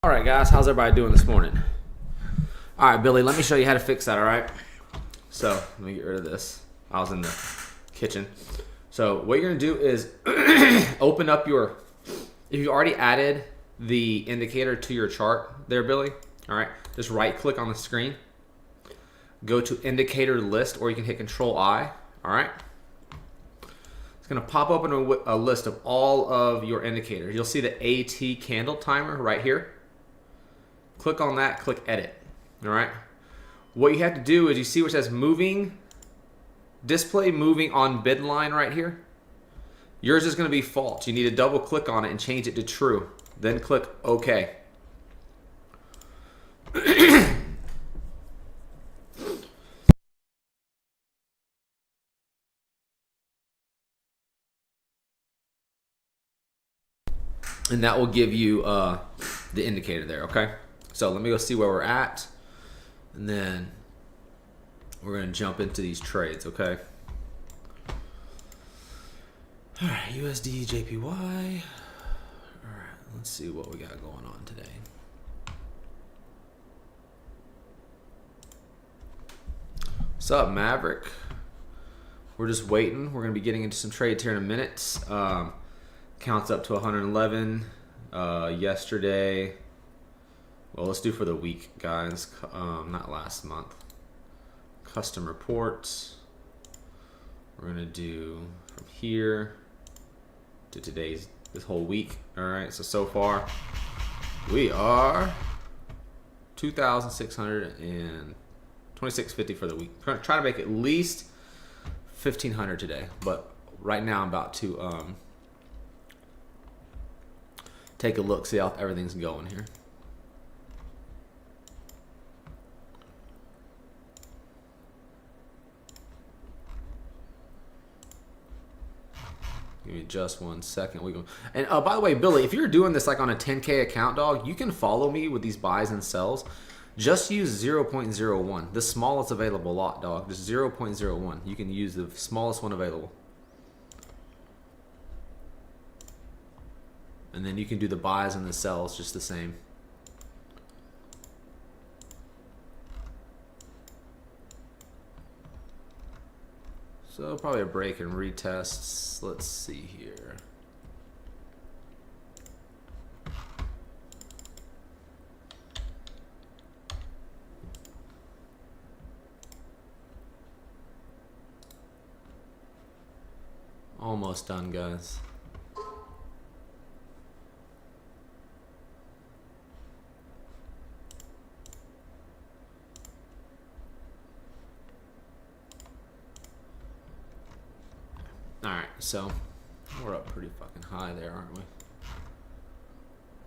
All right, guys, how's everybody doing this morning? All right, Billy, let me show you how to fix that, all right? So let me get rid of this. I was in the kitchen. So what you're gonna do is open up your, if you already added the indicator to your chart there, Billy, all right, just right click on the screen, go to indicator list, or you can hit Control I, all right? It's gonna pop open a list of all of your indicators. You'll see the AT candle timer right here. Click on that, click edit, all right? What you have to do is you see where it says moving, display moving on bid line right here. Yours is gonna be false. You need to double click on it and change it to true. Then click OK. And that will give you the indicator there, okay? So let me go see where we're at, and then we're gonna jump into these trades, okay? All right, USD, JPY. All right, let's see what we got going on today. What's up, Maverick? We're just waiting. We're gonna be getting into some trades here in a minute. Counts up to 111 yesterday. Well, let's do for the week, guys. Not last month. Custom reports. We're gonna do from here to this whole week. All right. So far, we are 2,600 and 2650 for the week. We're gonna try to make at least 1,500 today, but right now I'm about to take a look, see how everything's going here. Give me just 1 second. We go. And by the way, Billy, if you're doing this like on a 10K account, dog, you can follow me with these buys and sells. Just use 0.01, the smallest available lot, dog. Just 0.01. You can use the smallest one available. And then you can do the buys and the sells just the same. So probably a break and retests. Let's see here. Almost done, guys. Alright, so we're up pretty fucking high there, aren't we?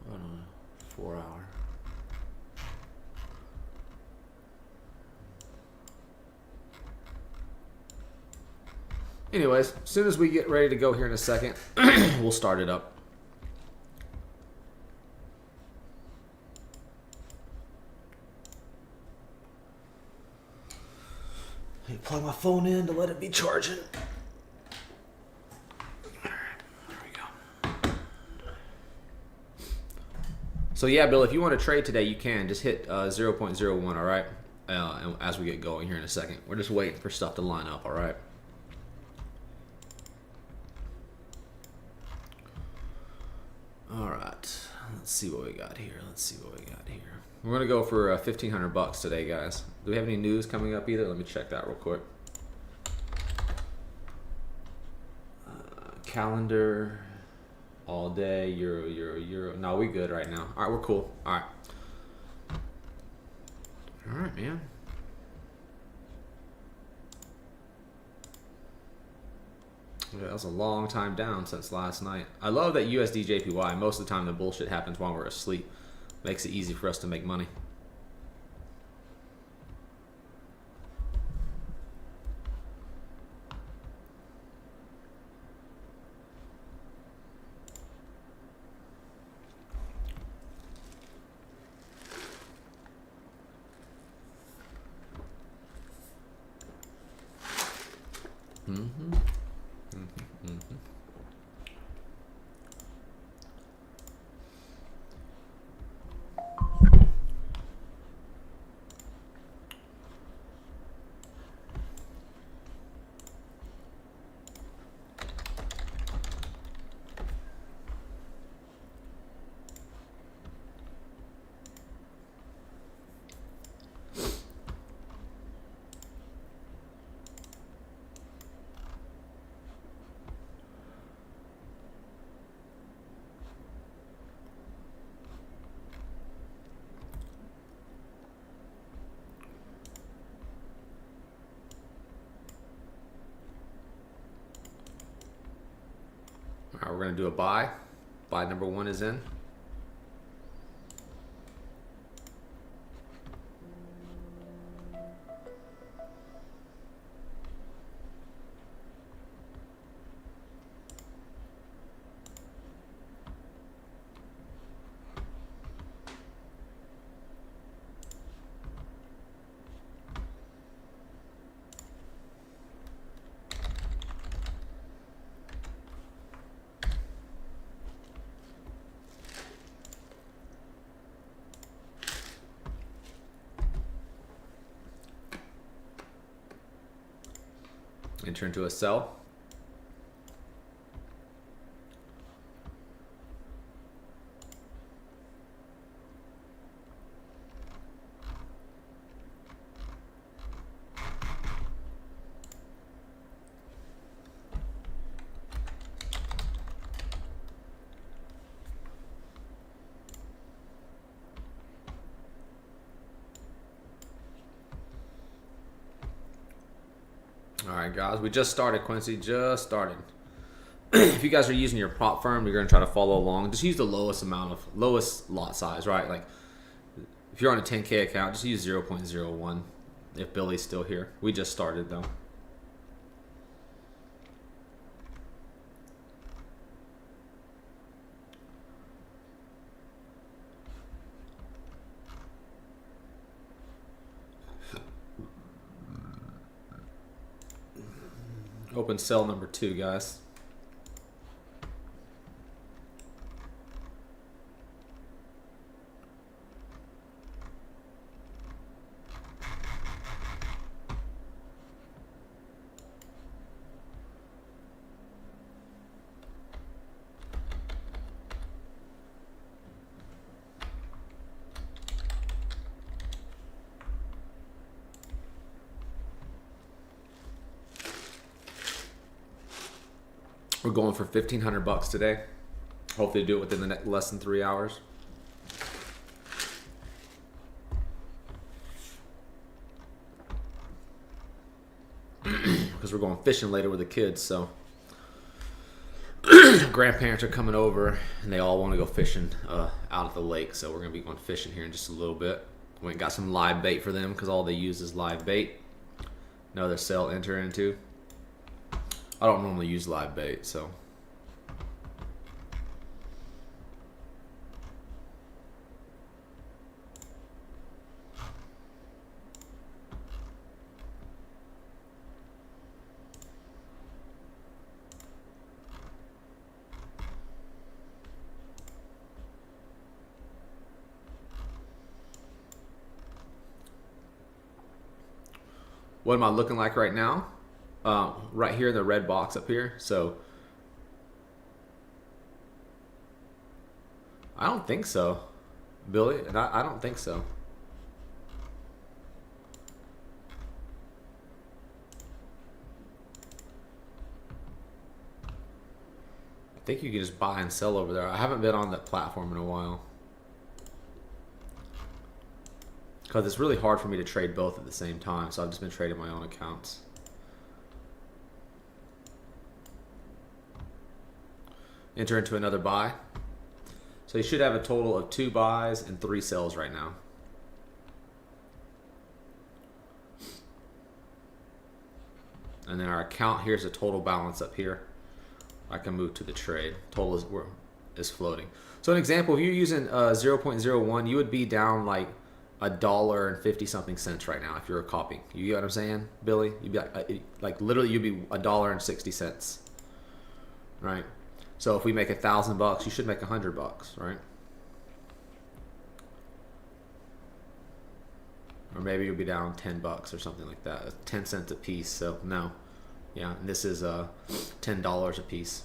What on a 4 hour? Anyways, as soon as we get ready to go here in a second, we'll start it up. Let me plug my phone in to let it be charging. So yeah, Bill, if you want to trade today, you can. Just hit 0.01, all right? And as we get going here in a second. We're just waiting for stuff to line up, all right? All right. Let's see what we got here. We're going to go for 1,500 bucks today, guys. Do we have any news coming up either? Let me check that real quick. Calendar... all day, euro. No, we good right now. All right, we're cool. All right. All right, man. Yeah, that was a long time down since last night. I love that USD JPY. Most of the time the bullshit happens while we're asleep. Makes it easy for us to make money. we're going to do a buy. Buy number 1 is in. Enter into a sell. All right, guys, we just started, Quincy, just started. If you guys are using your prop firm, you're going to try to follow along. Just use the lowest lot size, right? Like if you're on a 10K account, just use 0.01 if Billy's still here. We just started though. Open cell number 2, guys. We're going for $1,500 today. Hopefully do it within the next less than 3 hours. Because we're going fishing later with the kids, so grandparents are coming over and they all want to go fishing out at the lake, so we're going to be going fishing here in just a little bit. We got some live bait for them because all they use is live bait. Another cell enter into. I don't normally use live bait, so. What am I looking like right now? Right here in the red box up here. So I don't think so, Billy. I don't think so. I think you can just buy and sell over there. I haven't been on that platform in a while because it's really hard for me to trade both at the same time. So I've just been trading my own accounts. Enter into another buy. So you should have a total of 2 buys and 3 sells right now. And then our account, here's the total balance up here. I can move to the trade. Total is floating. So an example, if you're using 0.01, you would be down like $1.50 something cents right now if you're copying. You get what I'm saying, Billy? You'd be like literally you'd be $1.60, right? So if we make $1,000, you should make $100, right? Or maybe you'll be down $10 or something like that. 10 cents a piece. So no, yeah, and this is $10 a piece.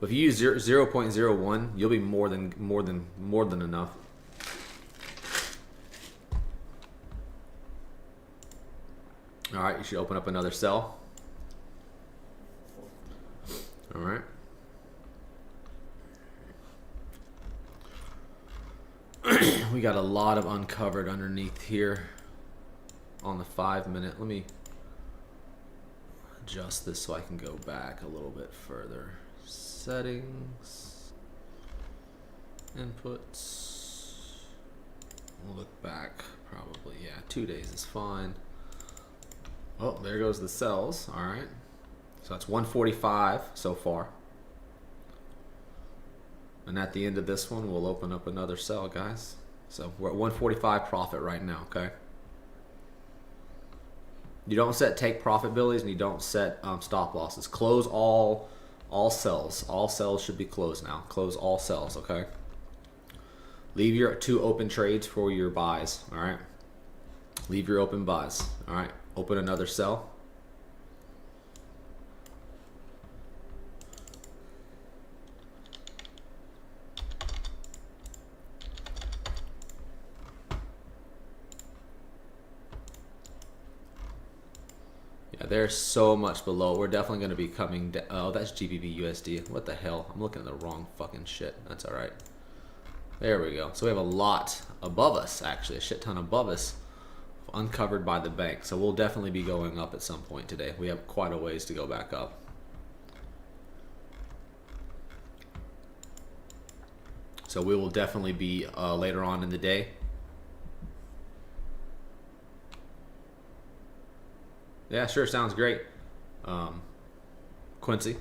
But if you use 0.01, you'll be more than enough. All right, you should open up another cell. All right. We got a lot of uncovered underneath here on the 5 minute. Let me adjust this so I can go back a little bit further. Settings, inputs. We'll look back probably, yeah, 2 days is fine. Oh, there goes the cells. All right, so that's 145 so far. And at the end of this one, we'll open up another cell, guys. So we're at 145 profit right now, okay? You don't set take profit billies and you don't set stop losses. Close all cells. All cells should be closed now. Close all cells, okay? Leave your 2 open trades for your buys, all right? Leave your open buys, all right? Open another cell. Yeah, they're so much below. We're definitely going to be coming down. Oh, that's GBP USD. What the hell? I'm looking at the wrong fucking shit. That's all right. There we go. So we have a lot above us, actually. A shit ton above us, uncovered by the bank. So we'll definitely be going up at some point today. We have quite a ways to go back up. So we will definitely be later on in the day. Yeah, sure, sounds great. Quincy,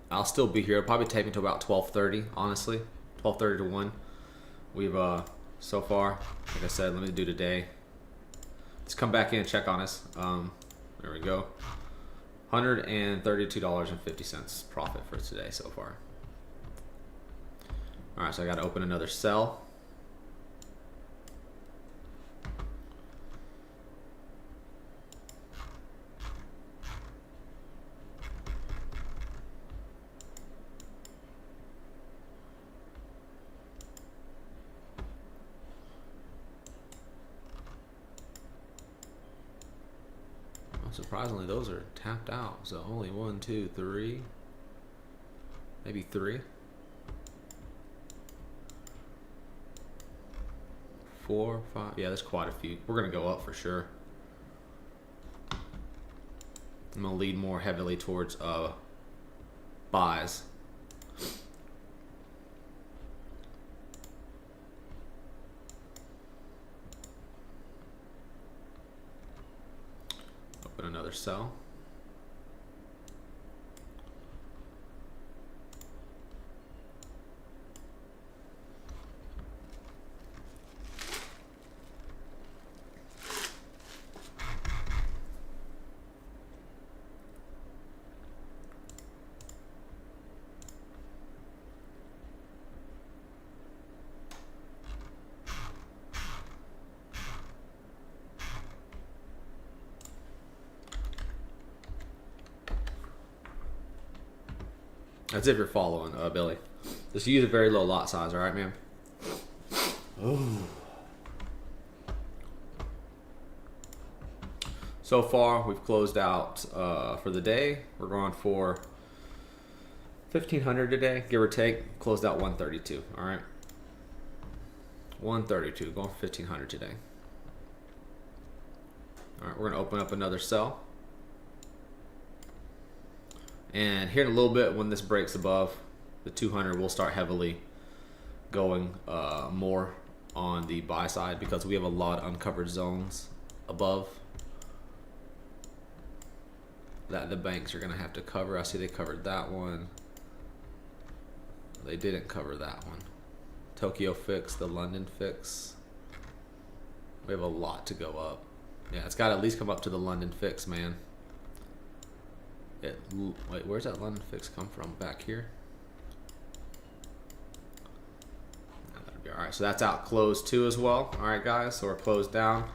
I'll still be here. It'll probably take me until about 12:30, honestly. 12:30 to 1. We've, so far, like I said, let me do today. Let's come back in and check on us. There we go. $132.50 profit for today so far. All right, so I got to open another cell. Surprisingly, those are tapped out. So only 1, 2, 3, maybe 3, 4, 5. Yeah, there's quite a few. We're gonna go up for sure. I'm gonna lead more heavily towards buys. Another cell. That's if you're following, Billy. Just use a very low lot size, all right, man? Oh. So far, we've closed out for the day. We're going for 1,500 today, give or take. Closed out 132, all right? 132, going for 1,500 today. All right, we're gonna open up another cell. And here in a little bit, when this breaks above the 200, we'll start heavily going more on the buy side because we have a lot of uncovered zones above that the banks are going to have to cover. I see they covered that one. They didn't cover that one. Tokyo fix, the London fix. We have a lot to go up. Yeah, it's got to at least come up to the London fix, man. Wait, where's that London fix come from? Back here? That'll be all right. So that's out closed too as well. All right, guys. So we're closed down.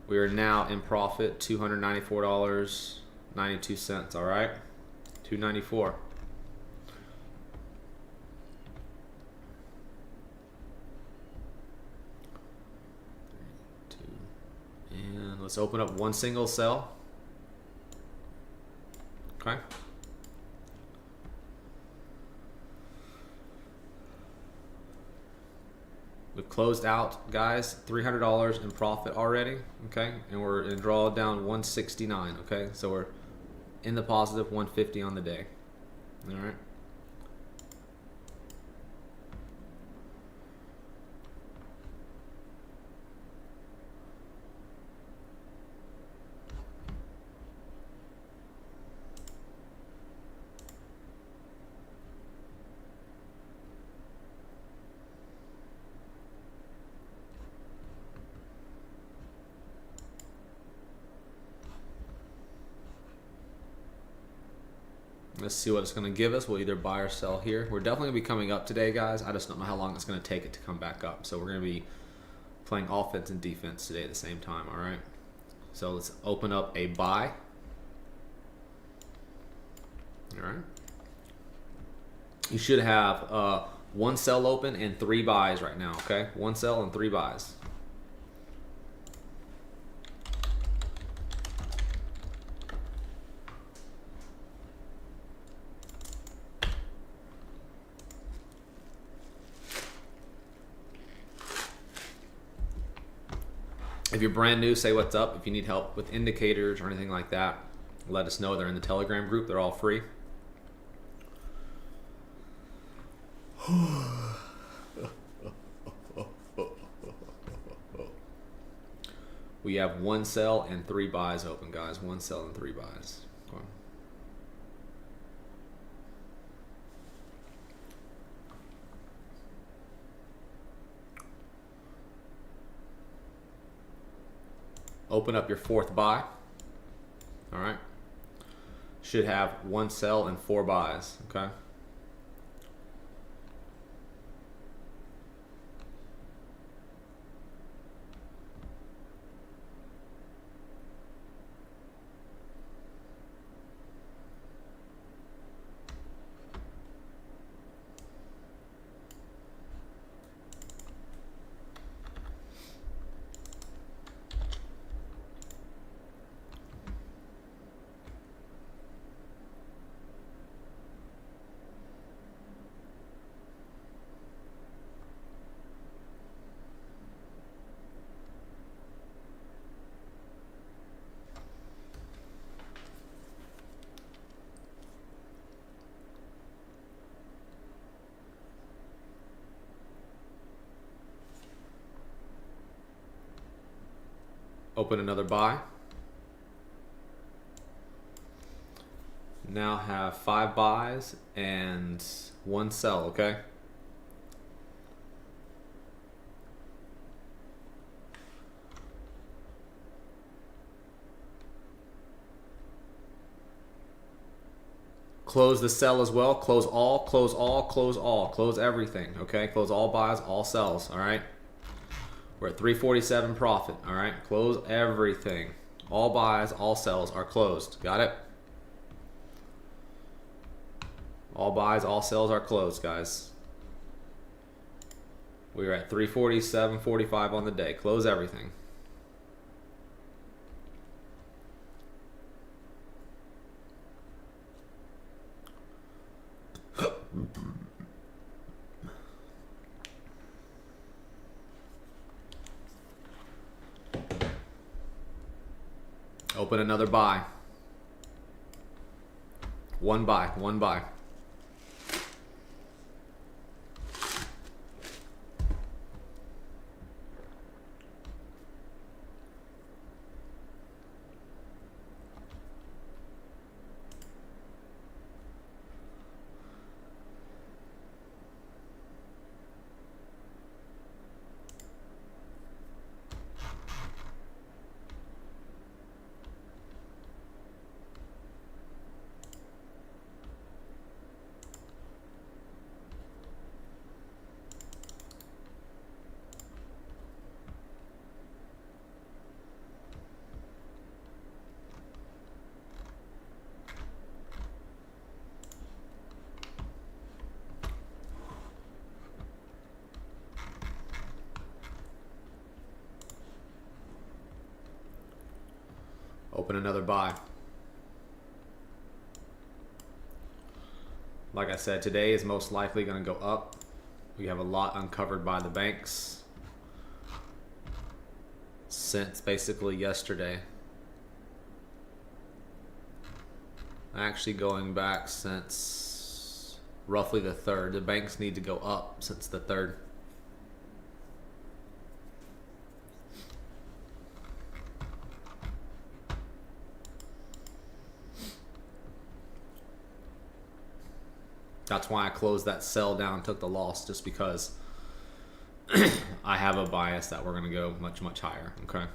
We are now in profit, $294.92. All right, $294. And let's open up one single cell. Okay. We've closed out, guys, $300 in profit already. Okay, and we're in draw down 169. Okay, so we're in the positive, 150 on the day. All right. Let's see what it's going to give us. We'll either buy or sell here. We're definitely going to be coming up today, guys. I just don't know how long it's going to take it to come back up. So we're going to be playing offense and defense today at the same time, all right? So let's open up a buy. All right. You should have one sell open and 3 buys right now, okay? 1 sell and 3 buys. If you're brand new, say what's up. If you need help with indicators or anything like that, let us know. They're in the Telegram group. They're all free. We have 1 sell and 3 buys open, guys. 1 sell and 3 buys. Okay. Open up your 4th buy. All right. Should have 1 sell and 4 buys. Okay. Open another buy. Now have 5 buys and 1 sell, okay? Close the sell as well. Close all, close all, close all. Close everything, okay? Close all buys, all sells, all right? We're at 347 profit, all right? Close everything. All buys, all sells are closed. Got it? All buys, all sells are closed, guys. We're at 347.45 on the day. Close everything. Open another buy. 1 buy, 1 buy. Open another buy. Like I said, today is most likely going to go up. We have a lot uncovered by the banks since basically yesterday. Actually going back since roughly the 3rd. The banks need to go up since the 3rd. That's why I closed that sell down, took the loss, just because I have a bias that we're going to go much, much higher. Okay.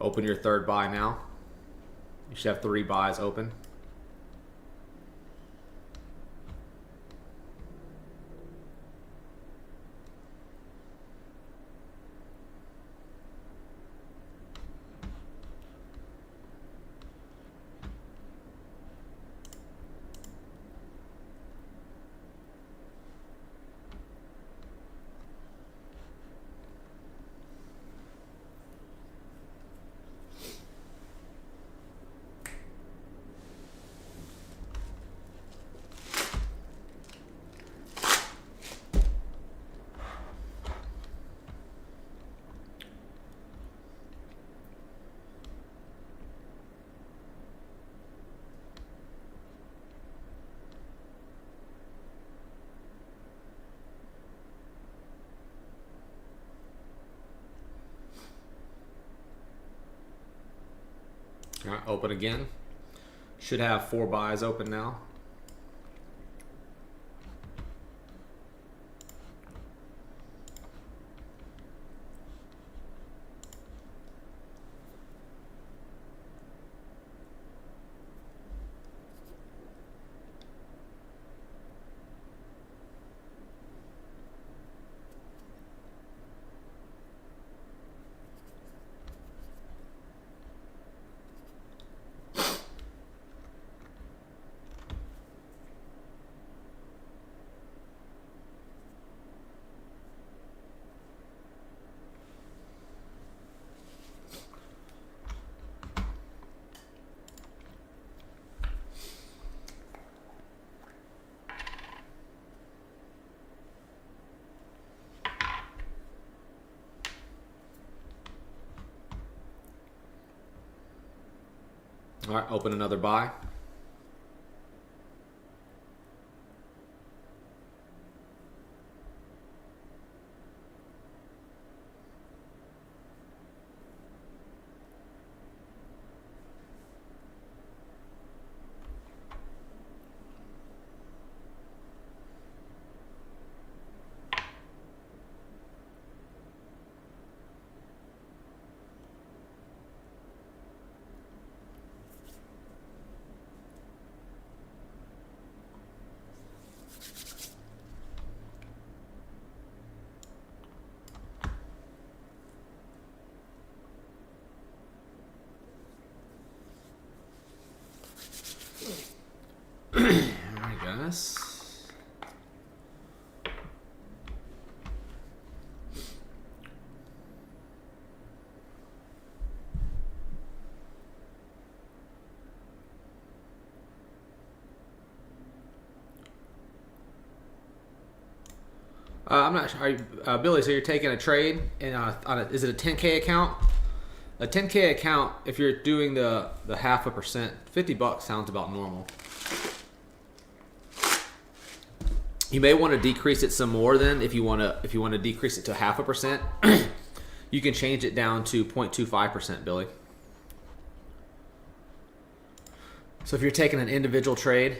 Open your 3rd buy now. You should have 3 buys open. All right, open again. Should have 4 buys open now. All right, open another buy. All right, guys. I'm not sure, Billy. So you're taking a trade, and is it a 10K account? A 10K account. If you're doing the 0.5%, $50 sounds about normal. You may want to decrease it some more. Then, if you want to decrease it to 0.5%, you can change it down to 0.25%, Billy. So if you're taking an individual trade.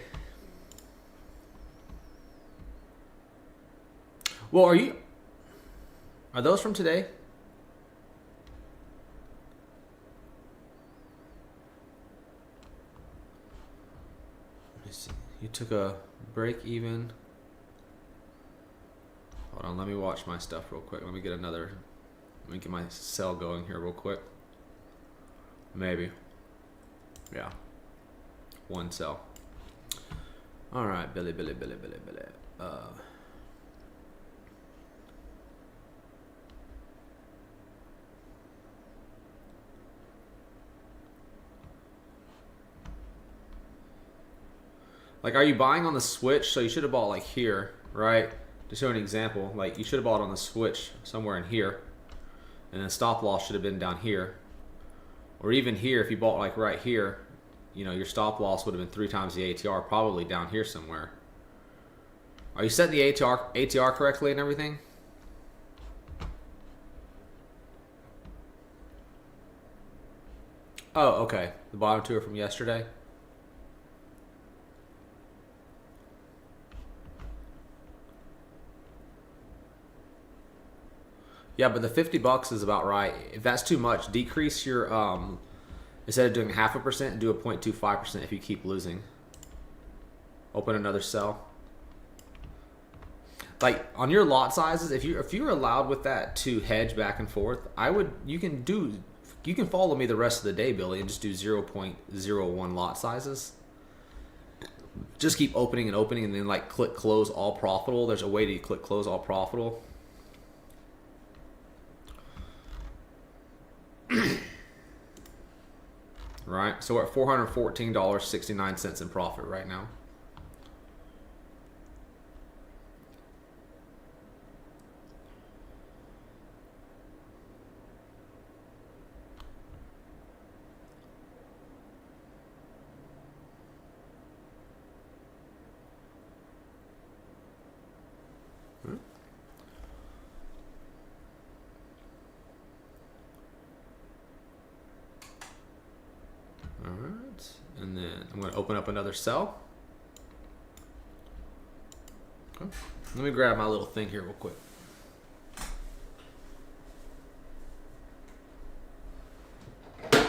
Well, are those from today? Let me see. You took a break even. Hold on, let me watch my stuff real quick. Let me get my sell going here real quick. Maybe. Yeah. 1 sell. All right, Billy. Like, are you buying on the switch? So you should have bought like here, right? To show an example, like you should have bought on the switch somewhere in here, and then stop loss should have been down here, or even here. If you bought like right here, you know, your stop loss would have been 3 times the ATR, probably down here somewhere. Are you setting the ATR correctly and everything? Oh, okay. The bottom two are from yesterday. Yeah, but the $50 is about right. If that's too much, decrease your instead of doing 0.5%, do a 0.25% if you keep losing. Open another sell. Like on your lot sizes, if you're allowed with that to hedge back and forth, you can follow me the rest of the day, Billy, and just do 0.01 lot sizes. Just keep opening and opening, and then like click close all profitable. There's a way to click close all profitable. Right, so we're at $414.69 in profit right now. Alright, and then I'm going to open up another cell. Okay. Let me grab my little thing here real quick. I'm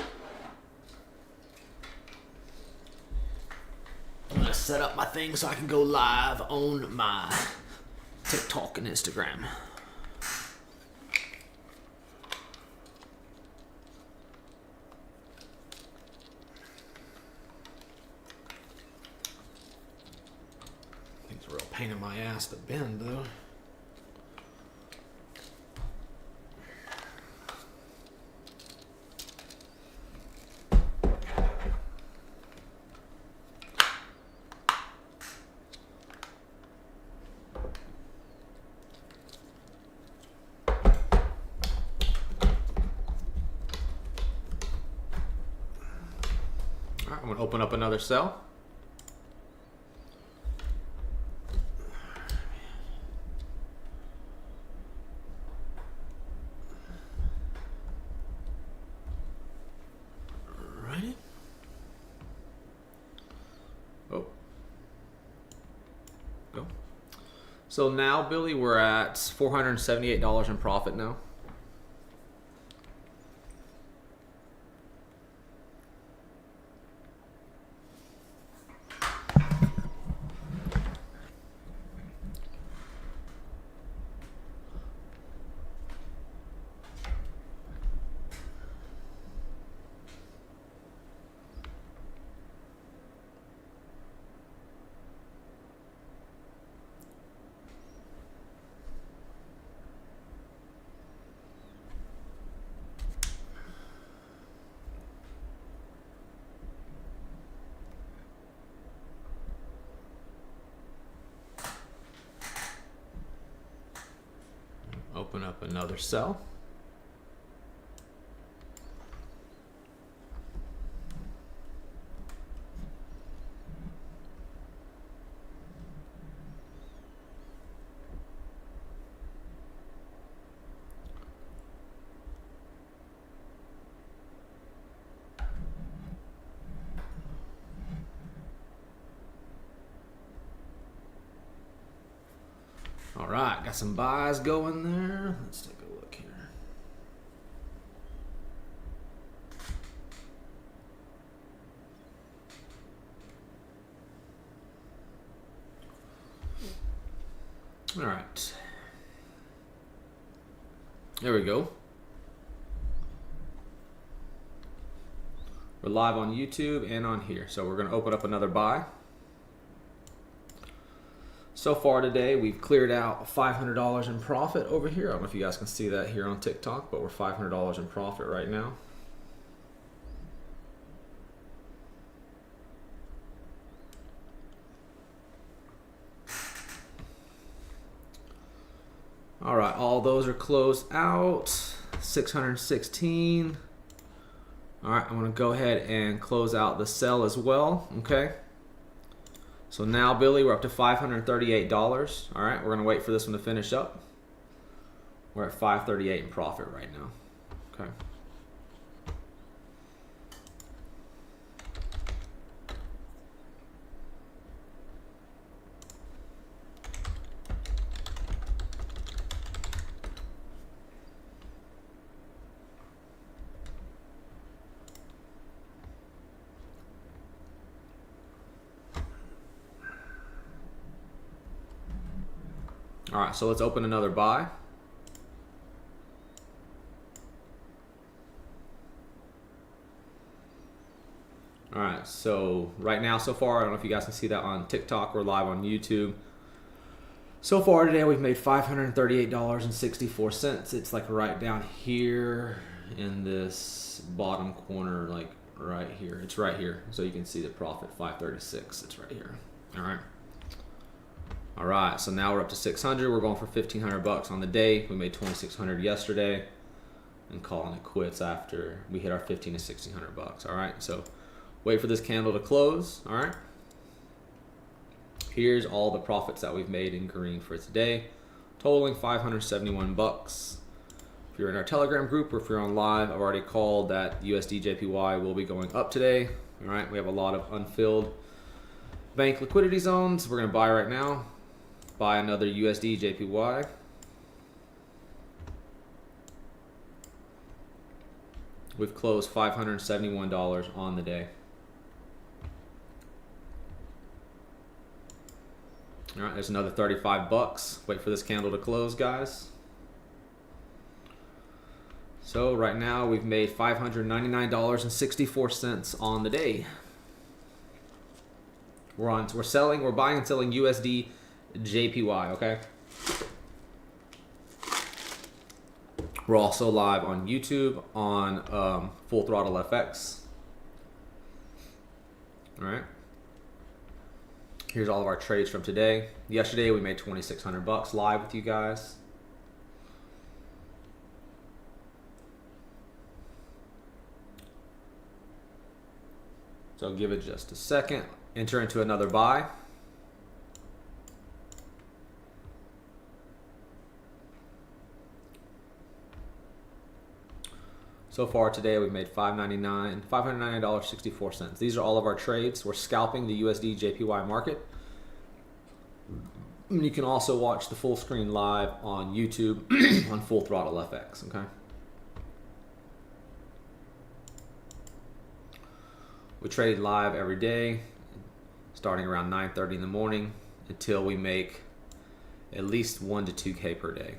going to set up my thing so I can go live on my TikTok and Instagram. Real pain in my ass to bend though. All right, I'm gonna open up another cell. So now, Billy, we're at $478 in profit now. Open up another cell. All right, got some buys going there. Let's take a look here. All right. There we go. We're live on YouTube and on here. So we're going to open up another buy. So far today, we've cleared out $500 in profit over here. I don't know if you guys can see that here on TikTok, but we're $500 in profit right now. All right, all those are closed out. 616. All right, I'm gonna go ahead and close out the sell as well, okay? So now, Billy, we're up to $538. All right, we're gonna wait for this one to finish up. We're at 538 in profit right now, okay? All right, so let's open another buy. All right, so right now, so far, I don't know if you guys can see that on TikTok or live on YouTube. So far today, we've made $538.64. It's like right down here in this bottom corner, like right here. It's right here, so you can see the profit, 536. It's right here. All right. All right, so now we're up to 600. We're going for 1,500 bucks on the day. We made 2,600 yesterday, and calling it quits after we hit our 1,500 to 1,600 bucks. All right, so wait for this candle to close. All right. Here's all the profits that we've made in green for today, totaling 571 bucks. If you're in our Telegram group or if you're on live, I've already called that USD JPY will be going up today. All right, we have a lot of unfilled bank liquidity zones. We're gonna buy right now. Buy another USD JPY. We've closed $571 on the day. All right, there's another 35 bucks. Wait for this candle to close, guys. So right now we've made $599.64 on the day. We're buying and selling USD JPY, okay? We're also live on YouTube on Full Throttle FX. All right. Here's all of our trades from today. Yesterday we made 2,600 bucks live with you guys. So give it just a second. Enter into another buy. So far today, we've made $599.64. These are all of our trades. We're scalping the USD JPY market. And you can also watch the full screen live on YouTube on Full Throttle FX, okay? We trade live every day, starting around 9:30 in the morning until we make at least 1 to 2K per day.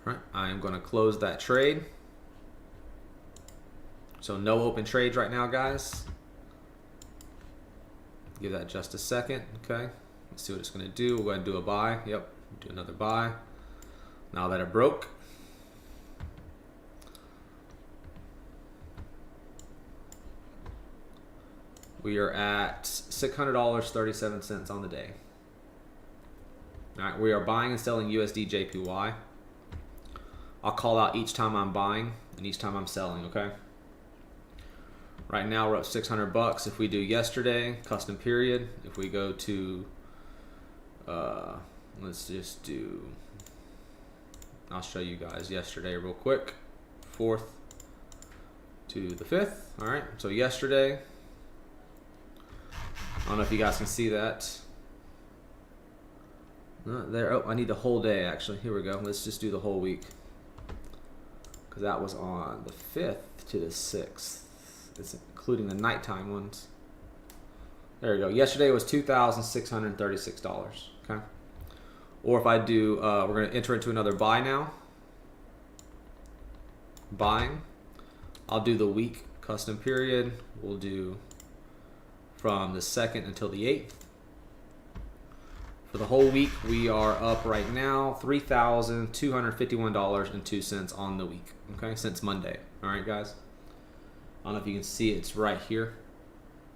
All right, I am going to close that trade. So no open trades right now, guys. Give that just a second, okay? Let's see what it's going to do. We'll go ahead and do a buy. Yep, do another buy. Now that it broke. We are at $600.37 on the day. All right, we are buying and selling USD JPY. I'll call out each time I'm buying and each time I'm selling, okay? Right now we're up 600 bucks. If we do yesterday, custom period, if we go to, let's just do, I'll show you guys yesterday real quick, 4th to the 5th. All right, so yesterday, I don't know if you guys can see that. There, oh, I need the whole day actually. Here we go. Let's just do the whole week. Because that was on the 5th to the 6th. It's including the nighttime ones. There we go. Yesterday was $2,636. Okay. Or if I do, we're going to enter into another buy now. Buying. I'll do the week custom period. We'll do from the 2nd until the 8th. For the whole week, we are up right now $3,251.02 on the week. Okay, since Monday. All right, guys. I don't know if you can see it. It's right here,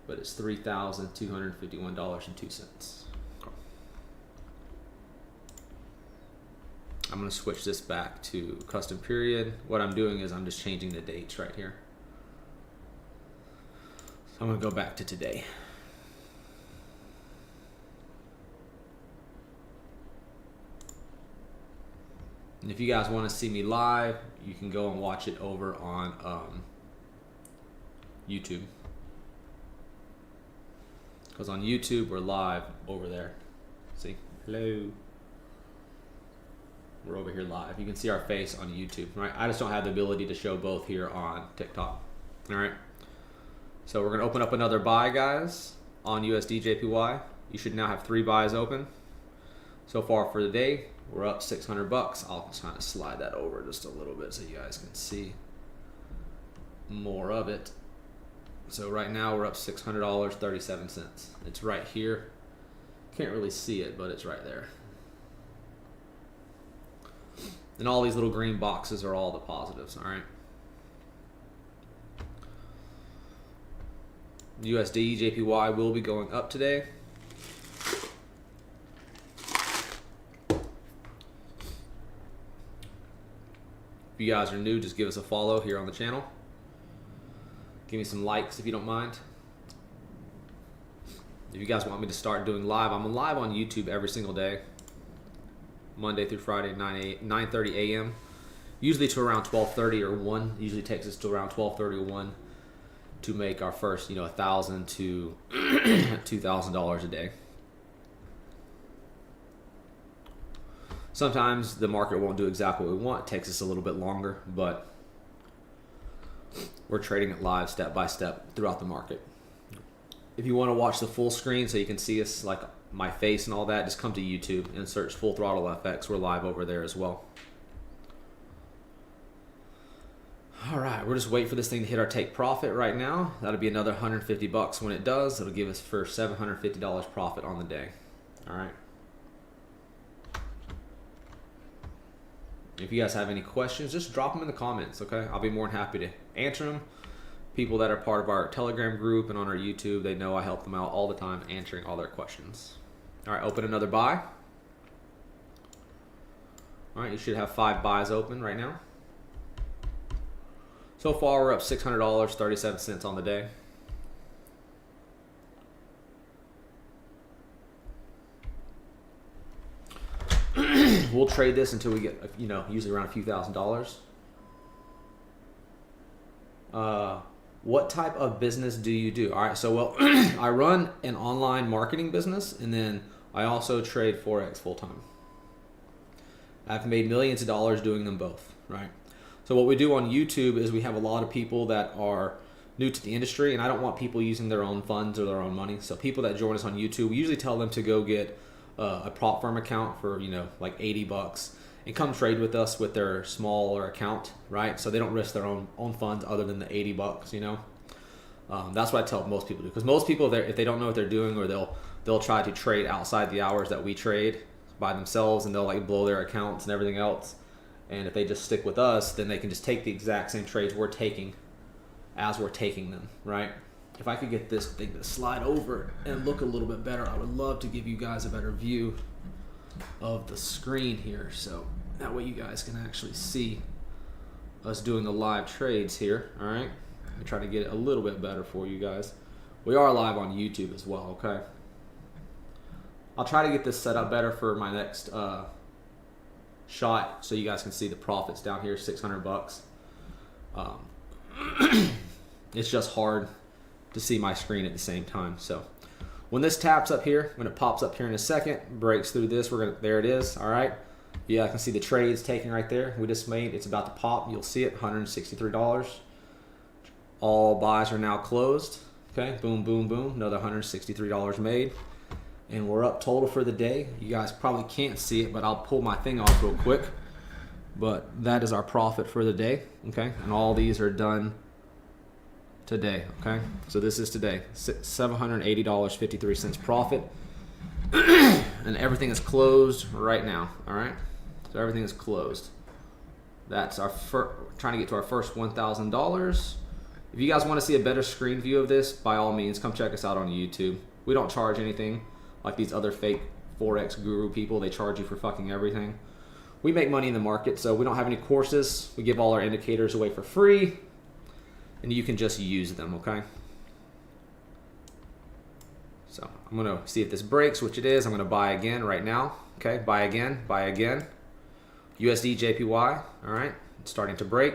but it's $3,251.02. I'm going to switch this back to custom period. What I'm doing is I'm just changing the dates right here. So I'm going to go back to today. And if you guys want to see me live, you can go and watch it over on YouTube. Because on YouTube, we're live over there. See? Hello. We're over here live. You can see our face on YouTube, right? I just don't have the ability to show both here on TikTok. All right. So we're going to open up another buy, guys, on USD JPY. You should now have 3 buys open. So far for the day, we're up 600 bucks. I'll kind of slide that over just a little bit so you guys can see more of it. So right now we're up $600.37. It's right here. Can't really see it, but it's right there. And all these little green boxes are all the positives, all right? USD JPY will be going up today. If you guys are new, just give us a follow here on the channel. Give me some likes if you don't mind. If you guys want me to start doing live, I'm live on YouTube every single day. Monday through Friday, 9:30 a.m. Usually to around 12:30 or 1. Usually takes us to around 12:30 or 1 to make our first, $1,000 to $2,000 a day. Sometimes the market won't do exactly what we want. It takes us a little bit longer, but we're trading it live step by step throughout the market. If you want to watch the full screen so you can see us, like my face and all that, just come to YouTube and search Full Throttle FX. We're live over there as well. All right, we're just waiting for this thing to hit our take profit right now. That'll be another 150 bucks when it does. It'll give us for $750 profit on the day. All right. If you guys have any questions, just drop them in the comments, okay? I'll be more than happy to answer them. People that are part of our Telegram group and on our YouTube, they know I help them out all the time answering all their questions. All right, open another buy. All right, you should have 5 buys open right now. So far, we're up $600.37 on the day. We'll trade this until we get, usually around a few $1,000s. What type of business do you do? All right, so well, I run an online marketing business, and then I also trade Forex full time. I've made millions of dollars doing them both, right? So what we do on YouTube is we have a lot of people that are new to the industry, and I don't want people using their own funds or their own money. So people that join us on YouTube, we usually tell them to go get a prop firm account for like 80 bucks and come trade with us with their smaller account, right? So they don't risk their own funds other than the 80 bucks. That's what I tell most people to do, because most people, if they don't know what they're doing, or they'll try to trade outside the hours that we trade by themselves, and they'll like blow their accounts and everything else. And if they just stick with us, then they can just take the exact same trades we're taking as we're taking them, right? If I could get this thing to slide over and look a little bit better, I would love to give you guys a better view of the screen here, so that way you guys can actually see us doing the live trades here. All right, I try to get it a little bit better for you guys. We are live on YouTube as well. Okay, I'll try to get this set up better for my next shot, so you guys can see the profits down here, 600 bucks. It's just hard to see my screen at the same time. So when this taps up here, when it pops up here in a second, breaks through this, there it is. All right, yeah, I can see the trades taking right there. We just made, it's about to pop. You'll see it, $163. All buys are now closed. Okay, boom, boom, boom, another $163 made. And we're up total for the day. You guys probably can't see it, but I'll pull my thing off real quick. But that is our profit for the day, okay? And all these are done today, okay? So this is today, $780.53 profit. And everything is closed right now. All right, so everything is closed. That's our trying to get to our first $1,000. If you guys want to see a better screen view of this, by all means, come check us out on YouTube. We don't charge anything like these other fake Forex guru people. They charge you for fucking everything. We make money in the market, so we don't have any courses. We give all our indicators away for free, and you can just use them, okay? So I'm gonna see if this breaks, which it is. I'm gonna buy again right now. Okay, buy again, buy again. USD, JPY, all right, it's starting to break.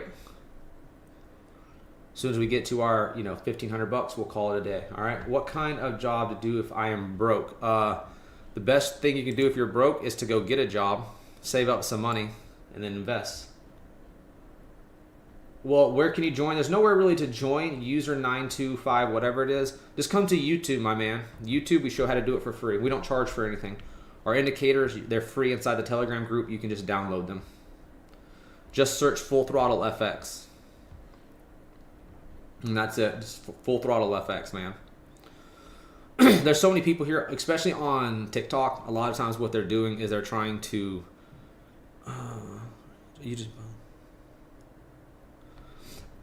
As soon as we get to our, 1,500 bucks, we'll call it a day, all right? What kind of job to do if I am broke? The best thing you can do if you're broke is to go get a job, save up some money, and then invest. Well, where can you join? There's nowhere really to join. User 925, whatever it is. Just come to YouTube, my man. YouTube, we show how to do it for free. We don't charge for anything. Our indicators, they're free inside the Telegram group. You can just download them. Just search Full Throttle FX. And that's it. Just Full Throttle FX, man. There's so many people here, especially on TikTok. A lot of times what they're doing is they're trying to...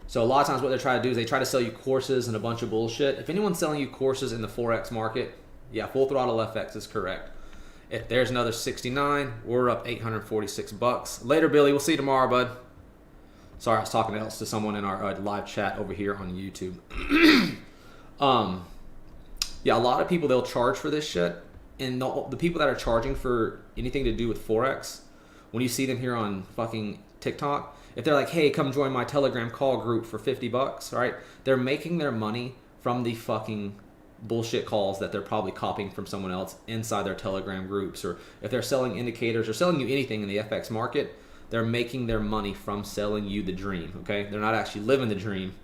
So a lot of times what they're trying to do is they try to sell you courses and a bunch of bullshit. If anyone's selling you courses in the Forex market, yeah, Full Throttle FX is correct. If there's another 69, we're up 846 bucks. Later, Billy. We'll see you tomorrow, bud. Sorry, I was talking else to someone in our live chat over here on YouTube. Yeah, a lot of people, they'll charge for this shit. And the people that are charging for anything to do with Forex, when you see them here on fucking TikTok, if they're like, hey, come join my Telegram call group for 50 bucks, right? They're making their money from the fucking bullshit calls that they're probably copying from someone else inside their Telegram groups. Or if they're selling indicators or selling you anything in the FX market, they're making their money from selling you the dream, okay? They're not actually living the dream,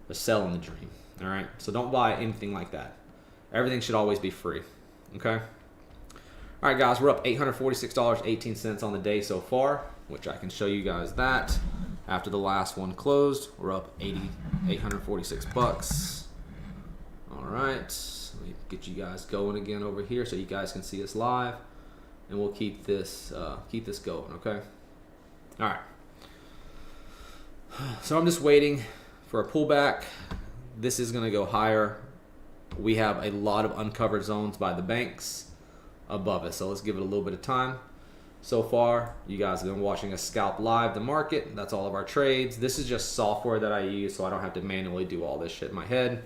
they're selling the dream, all right? So don't buy anything like that. Everything should always be free, okay? All right, guys, we're up $846.18 on the day so far, which I can show you guys that. After the last one closed, we're up 846 bucks. All right, let me get you guys going again over here so you guys can see us live, and we'll keep this going, okay? All right. So I'm just waiting for a pullback. This is gonna go higher. We have a lot of uncovered zones by the banks above us, so let's give it a little bit of time. So far, you guys have been watching us scalp live the market. That's all of our trades. This is just software that I use, so I don't have to manually do all this shit in my head.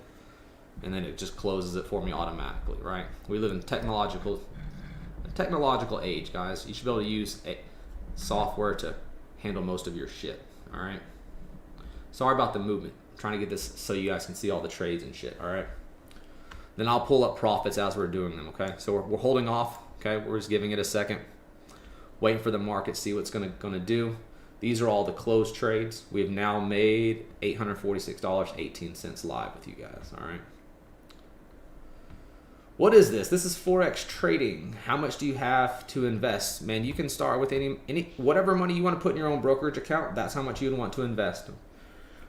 And then it just closes it for me automatically, right? We live in a technological age, guys. You should be able to use software to handle most of your shit, all right? Sorry about the movement. I'm trying to get this so you guys can see all the trades and shit, all right? Then I'll pull up profits as we're doing them, okay? So we're holding off, okay? We're just giving it a second. Waiting for the market, see what's gonna do. These are all the closed trades. We have now made $846.18 live with you guys, all right? What is this? This is Forex trading. How much do you have to invest? Man, you can start with any whatever money you want to put in your own brokerage account, that's how much you'd want to invest.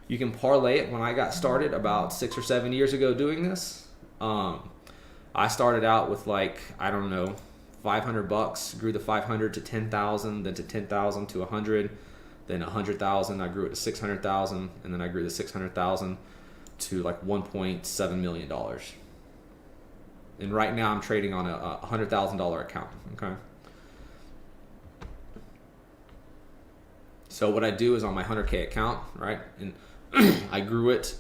You can parlay it. When I got started about 6 or 7 years ago doing this, I started out with like, I don't know, 500 bucks, grew the 500 to 10,000, then to 10,000 to 100, then 100,000, I grew it to 600,000, and then I grew the 600,000 to like $1.7 million. And right now I'm trading on a $100,000 account, okay? So what I do is on my 100K account, right? And I grew it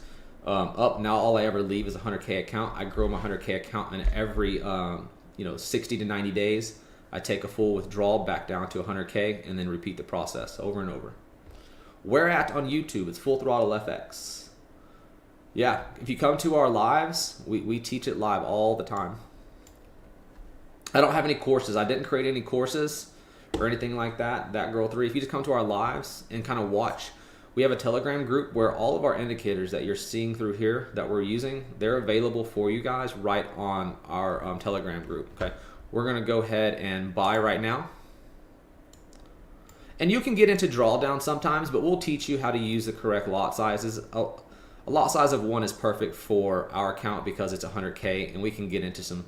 up. Now all I ever leave is a 100K account. I grow my 100K account, and every 60 to 90 days, I take a full withdrawal back down to 100K and then repeat the process over and over. Where at on YouTube? It's Full Throttle FX. Yeah, if you come to our lives, we teach it live all the time. I don't have any courses. I didn't create any courses or anything like that, that Girl 3. If you just come to our lives and kind of watch, we have a Telegram group where all of our indicators that you're seeing through here that we're using, they're available for you guys right on our Telegram group, okay? We're going to go ahead and buy right now. And you can get into drawdown sometimes, but we'll teach you how to use the correct lot sizes. A lot size of 1 is perfect for our account because it's 100K, and we can get into some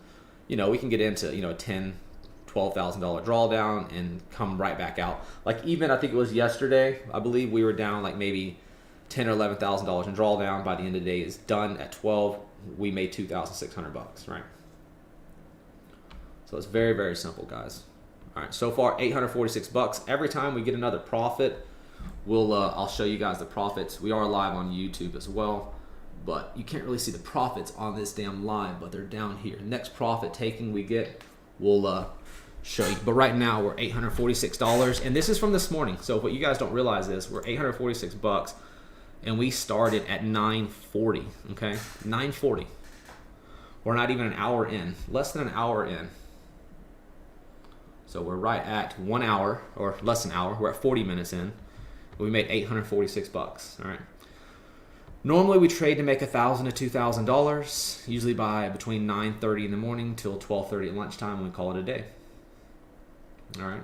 you know, we can get into, you know, a $10,000-$12,000 drawdown and come right back out. Like even I think it was yesterday, I believe we were down like maybe $10,000 or $11,000 in drawdown. By the end of the day, is done at 12. We made $2,600, right? So it's very, very simple, guys. All right, so far $846. Every time we get another profit, I'll show you guys the profits. We are live on YouTube as well, but you can't really see the profits on this damn live, but they're down here. Next profit taking we get, we'll show you. But right now we're $846, and this is from this morning. So what you guys don't realize is we're $846, and we started at 9:40. Okay, 9:40. We're not even an hour in, less than an hour in. So we're right at 1 hour, or less than an hour. We're at 40 minutes in. We made $846. All right. Normally we trade to make $1,000 to $2,000, usually by between 9:30 in the morning till 12:30 at lunchtime, and we call it a day. All right.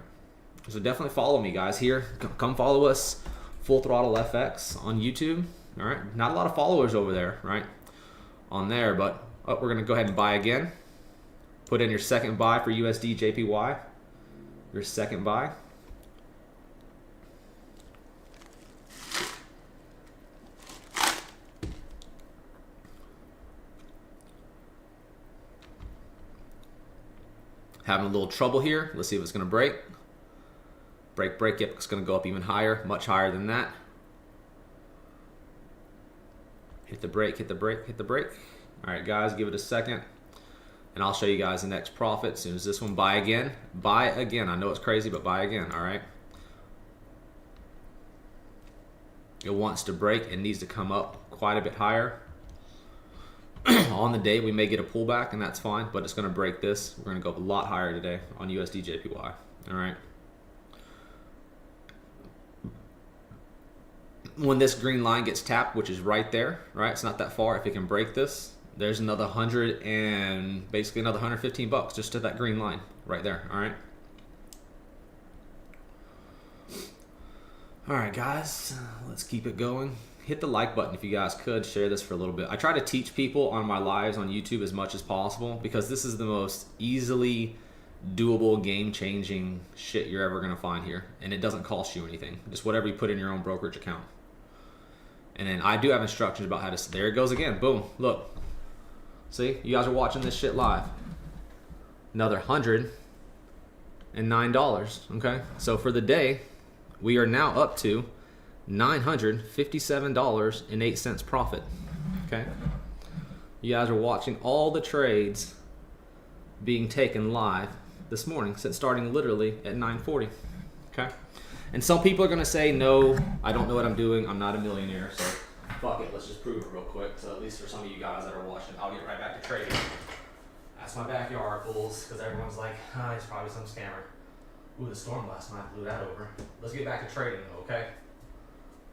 So definitely follow me, guys. Here, come follow us, Full Throttle FX on YouTube. All right. Not a lot of followers over there, right? On there, but we're gonna go ahead and buy again. Put in your second buy for USD JPY. Your second buy. Having a little trouble here. Let's see if it's going to break. Break. Yep, it's going to go up even higher, much higher than that. Hit the brake. All right, guys, give it a second, and I'll show you guys the next profit. As soon as this one, buy again. I know it's crazy, but buy again. All right. It wants to break. It needs to come up quite a bit higher. On the day we may get a pullback, and that's fine, but it's going to break this. We're going to go up a lot higher today on USD JPY. All right. When this green line gets tapped, which is right there, right? It's not that far. If it can break this, there's another 100 and basically another $115 just to that green line right there. All right. All right, guys, let's keep it going. Hit the like button if you guys could. Share this for a little bit. I try to teach people on my lives on YouTube as much as possible, because this is the most easily doable, game-changing shit you're ever going to find here. And it doesn't cost you anything. Just whatever you put in your own brokerage account. And then I do have instructions about how to... There it goes again. Boom. Look. See? You guys are watching this shit live. Another $109. Okay? So for the day, we are now up to $957.08 profit. Okay? You guys are watching all the trades being taken live this morning, since starting literally at 9:40. Okay? And some people are going to say, no, I don't know what I'm doing. I'm not a millionaire, so fuck it. Let's just prove it real quick. So at least for some of you guys that are watching, I'll get right back to trading. That's my backyard, fools, because everyone's like, he's probably some scammer. Ooh, the storm last night blew that over. Let's get back to trading, okay?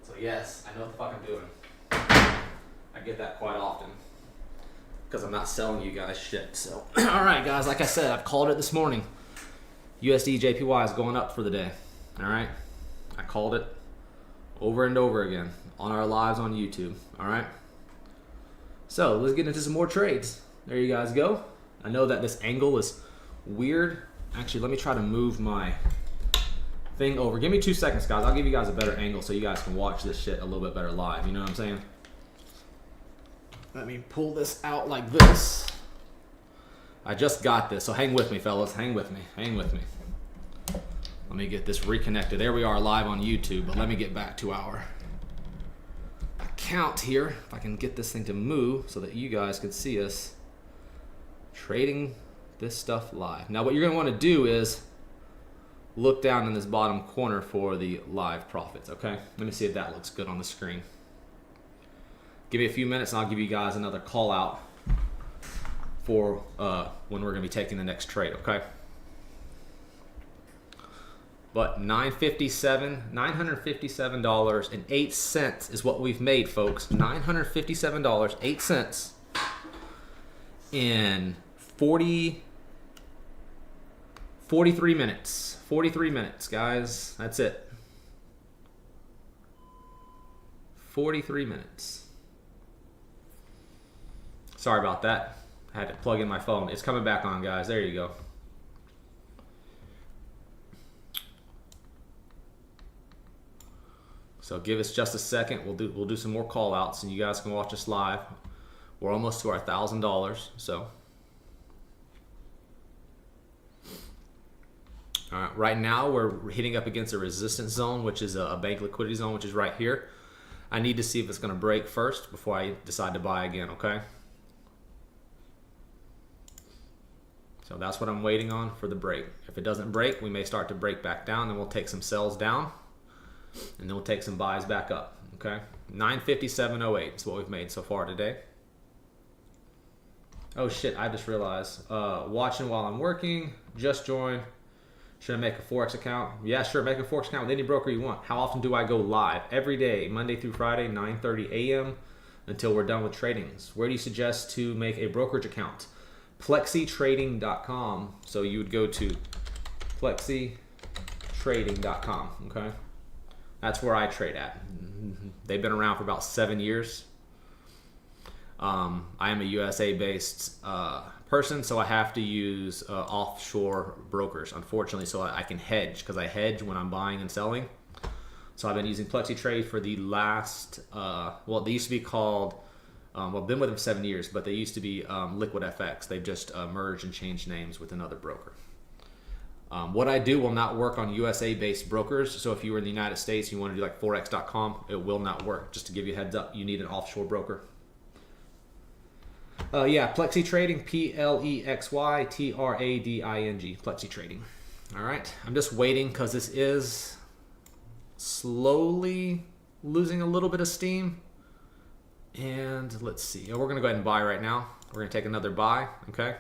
So yes, I know what the fuck I'm doing. I get that quite often, because I'm not selling you guys shit. So, all right, guys, like I said, I've called it this morning. USD JPY is going up for the day. All right, I called it over and over again on our lives on YouTube. All right, so let's get into some more trades. There you guys go. I know that this angle is weird. Actually, let me try to move my thing over. Give me 2 seconds, guys. I'll give you guys a better angle so you guys can watch this shit a little bit better live. You know what I'm saying? Let me pull this out like this. I just got this, so hang with me, fellas. Hang with me. Let me get this reconnected. There we are live on YouTube, but let me get back to our account here. If I can get this thing to move so that you guys can see us trading this stuff live. Now what you're going to want to do is look down in this bottom corner for the live profits, okay? Let me see if that looks good on the screen. Give me a few minutes and I'll give you guys another call out for when we're going to be taking the next trade, okay? But $957.08 is what we've made, folks. $957.08 in 43 minutes. 43 minutes, guys. That's it. 43 minutes. Sorry about that. I had to plug in my phone. It's coming back on, guys. There you go. So give us just a second. We'll do some more call outs and you guys can watch us live. We're almost to our $1,000. So all right, right now we're hitting up against a resistance zone, which is a bank liquidity zone, which is right here. I need to see if it's going to break first before I decide to buy again, okay? So that's what I'm waiting on for the break. If it doesn't break, we may start to break back down, then we'll take some sells down, and then we'll take some buys back up, okay? 957.08 is what we've made so far today. Oh shit, I just realized. Watching while I'm working, just joined. Should I make a Forex account? Yeah, sure, make a Forex account with any broker you want. How often do I go live? Every day, Monday through Friday, 9:30 a.m. until we're done with tradings. Where do you suggest to make a brokerage account? plexitrading.com. So you would go to plexitrading.com, okay? That's where I trade at. They've been around for about 7 years. I am a USA-based person, so I have to use offshore brokers, unfortunately, so I can hedge, because I hedge when I'm buying and selling. So I've been using PlexiTrade for the last, well, they used to be called, well, I've been with them 7 years, but they used to be Liquid FX. They've just merged and changed names with another broker. What I do will not work on USA-based brokers, so if you were in the United States, you want to do like Forex.com, it will not work. Just to give you a heads up, you need an offshore broker. Yeah, Plexi Trading, PLEXYTRADING, Plexi Trading. All right, I'm just waiting because this is slowly losing a little bit of steam. And let's see, we're going to go ahead and buy right now. We're going to take another buy, okay?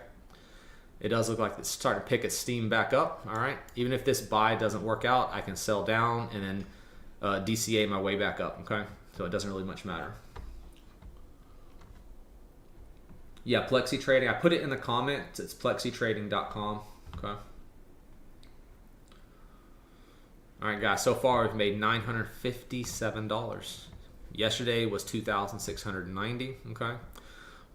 It does look like it's starting to pick its steam back up, all right? Even if this buy doesn't work out, I can sell down and then DCA my way back up, okay? So it doesn't really much matter. Yeah, Plexi Trading. I put it in the comments. It's plexitrading.com. Okay. All right, guys. So far, we've made $957. Yesterday was $2,690. Okay.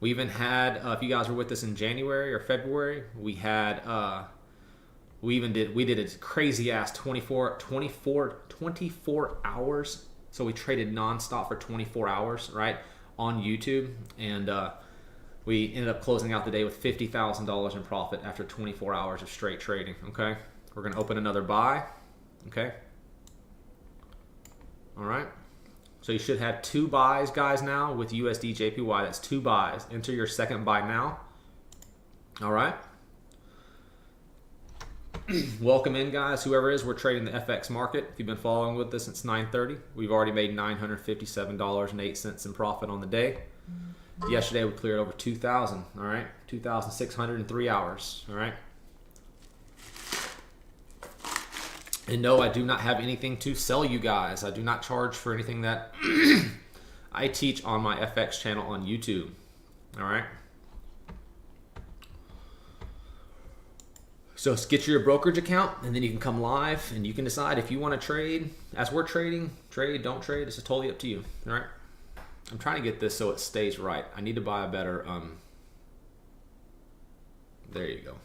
We even had, if you guys were with us in January or February, we had, we did a crazy ass 24 hours. So we traded nonstop for 24 hours, right, on YouTube, and we ended up closing out the day with $50,000 in profit after 24 hours of straight trading, okay? We're going to open another buy, okay? All right. So you should have 2 buys, guys, now with USD JPY. That's 2 buys. Enter your second buy now. All right. Welcome in, guys. Whoever it is, we're trading the FX market. If you've been following with us since 9:30, we've already made $957.08 in profit on the day. Yesterday we cleared over 2,000, all right? 2,603 hours, all right? And no, I do not have anything to sell you guys. I do not charge for anything that I teach on my FX channel on YouTube, all right? So get your brokerage account, and then you can come live, and you can decide if you want to trade. As we're trading, trade, don't trade. It's totally up to you, all right? I'm trying to get this so it stays right. I need to buy a better, there you go.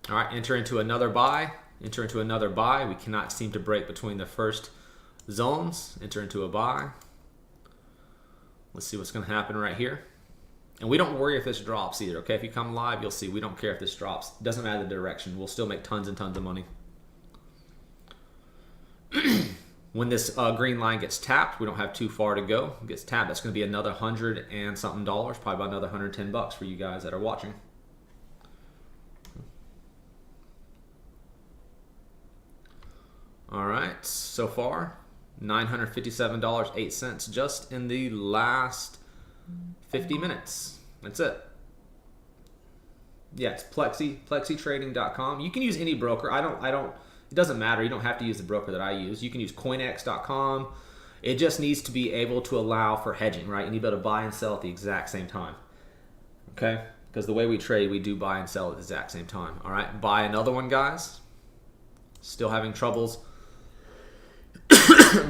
All right, enter into another buy. Enter into another buy. We cannot seem to break between the first zones. Enter into a buy. Let's see what's going to happen right here. And we don't worry if this drops either, okay? If you come live, you'll see we don't care if this drops. It doesn't matter the direction. We'll still make tons and tons of money. When this green line gets tapped, we don't have too far to go. It gets tapped, that's going to be another $100 and something, probably about another $110 for you guys that are watching. All right, so far, $957.08 just in the last 50 minutes. That's it. Yeah, it's plexitrading.com. You can use any broker. It doesn't matter. You don't have to use the broker that I use. You can use coinex.com. It just needs to be able to allow for hedging, right? You need to be able to buy and sell at the exact same time. Okay? Because the way we trade, we do buy and sell at the exact same time. All right? Buy another one, guys. Still having troubles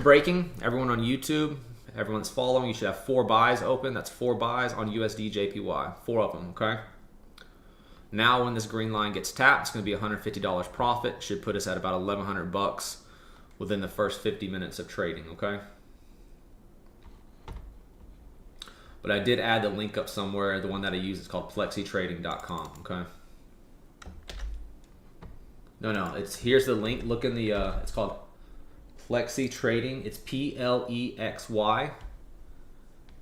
breaking. Everyone on YouTube, everyone that's following, you should have 4 buys open. That's 4 buys on USD JPY, 4 of them, okay? Now when this green line gets tapped, it's going to be $150 profit. Should put us at about 1,100 bucks within the first 50 minutes of trading, okay? But I did add the link up somewhere. The one that I use is called plexitrading.com, okay? No, here's the link. Look in the, it's called Plexi Trading. It's Plexy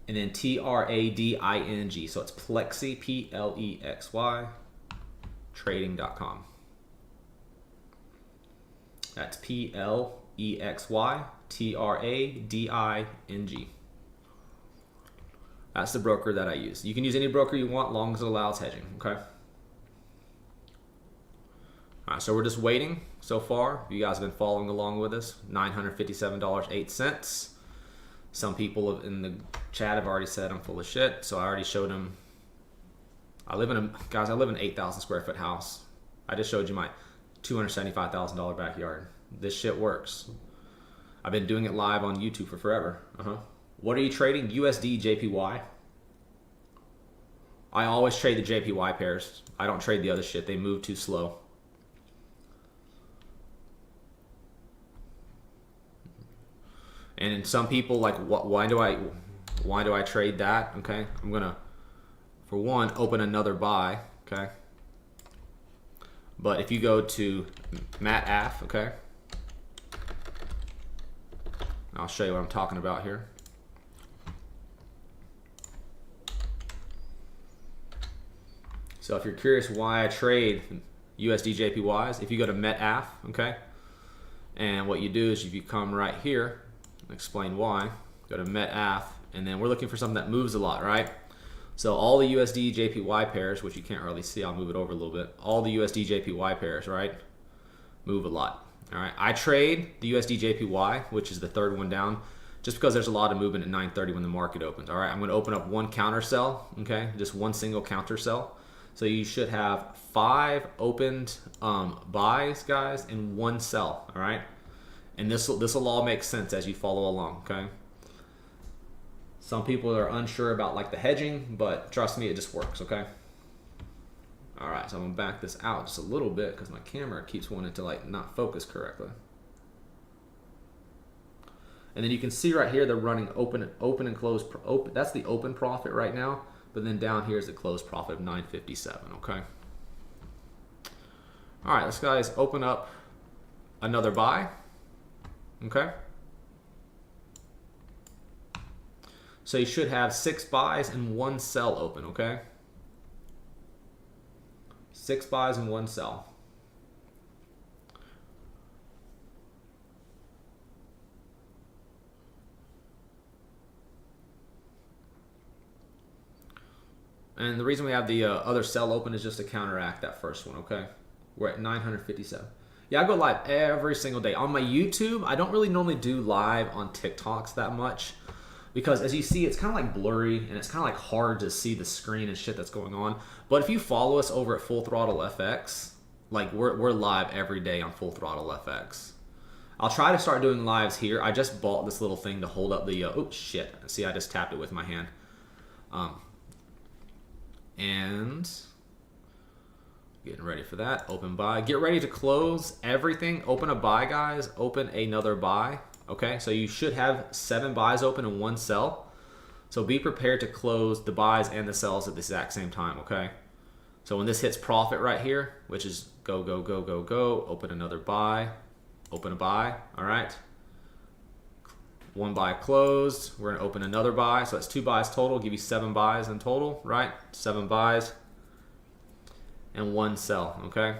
and then Trading. So it's Plexi, Plexy, trading.com. That's Plexy, Trading. That's the broker that I use. You can use any broker you want, long as it allows hedging, okay? All right, so we're just waiting so far. You guys have been following along with us. $957.08. Some people in the chat have already said I'm full of shit, so I already showed them. I live in an 8,000 square foot house. I just showed you my $275,000 backyard. This shit works. I've been doing it live on YouTube for forever. What are you trading? USD JPY. I always trade the JPY pairs. I don't trade the other shit. They move too slow. And some people like, why do I trade that? Okay, I'm gonna, for one, open another buy. Okay, but if you go to MATF, okay, I'll show you what I'm talking about here. So if you're curious why I trade USD JPYs, if you go to MetAF, okay, and what you do is if you come right here, explain why, go to MetAF, and then we're looking for something that moves a lot, right? So all the USD JPY pairs, which you can't really see, I'll move it over a little bit, all the USD JPY pairs, right, move a lot. All right, I trade the USD JPY, which is the third one down, just because there's a lot of movement at 9:30 when the market opens. All right, I'm going to open up one counter sell, okay, just one single counter sell. So you should have 5 opened buys, guys, and 1 sell. All right, and this will all make sense as you follow along. Okay. Some people are unsure about like the hedging, but trust me, it just works. Okay. All right, so I'm gonna back this out just a little bit because my camera keeps wanting to like not focus correctly. And then you can see right here they're running open and close. That's the open profit right now. But then down here is the close profit of 957, okay? All right, let's guys open up another buy, okay? So you should have 6 buys and 1 sell open, okay? 6 buys and 1 sell. And the reason we have the other sell open is just to counteract that first one, okay? We're at 957. Yeah, I go live every single day. On my YouTube, I don't really normally do live on TikToks that much because as you see, it's kind of like blurry and it's kind of like hard to see the screen and shit that's going on. But if you follow us over at Full Throttle FX, like we're live every day on Full Throttle FX. I'll try to start doing lives here. I just bought this little thing to hold up the, oh shit. See, I just tapped it with my hand. And getting ready for that. Open buy. Get ready to close everything. Open a buy, guys. Open another buy. Okay, so you should have 7 buys open and 1 sell. So be prepared to close the buys and the sells at the exact same time, okay? So when this hits profit right here, which is go, go, go, go, go, open another buy. Open a buy, all right? 1 buy closed. We're gonna open another buy. So that's 2 buys total, give you 7 buys in total, right? 7 buys and 1 sell, okay?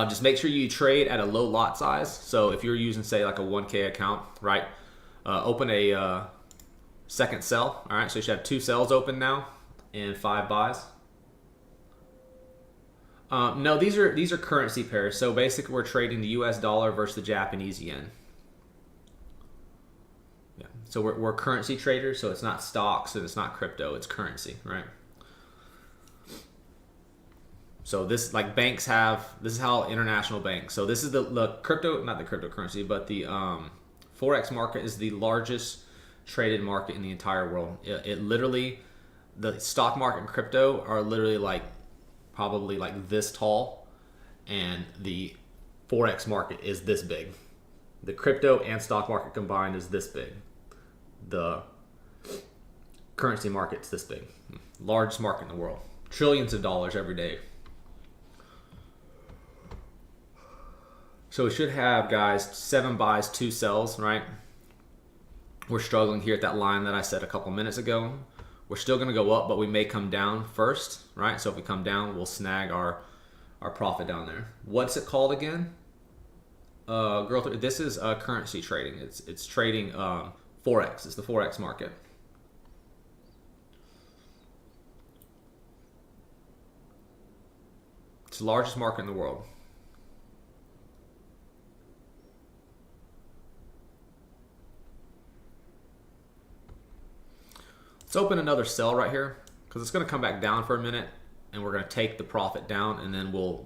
Just make sure you trade at a low lot size. So if you're using, say, like a 1K account, right? Open a second sell. All right, so you should have 2 sells open now and 5 buys. No, these are currency pairs. So basically, we're trading the U.S. dollar versus the Japanese yen. Yeah. So we're currency traders. So it's not stocks and it's not crypto. It's currency, right? So this, like banks have, this is how international banks. So this is the crypto, not the cryptocurrency, but the Forex market is the largest traded market in the entire world. It literally, the stock market and crypto are literally like probably like this tall, and the Forex market is this big. The crypto and stock market combined is this big. The currency market's this big. Largest market in the world. Trillions of dollars every day. So we should have, guys, 7 buys, 2 sells, right? We're struggling here at that line that I said a couple minutes ago. We're still going to go up, but we may come down first, right? So if we come down, we'll snag our profit down there. What's it called again? This is currency trading. It's trading Forex. It's the Forex market. It's the largest market in the world. Let's open another sell right here because it's going to come back down for a minute, and we're going to take the profit down, and then we'll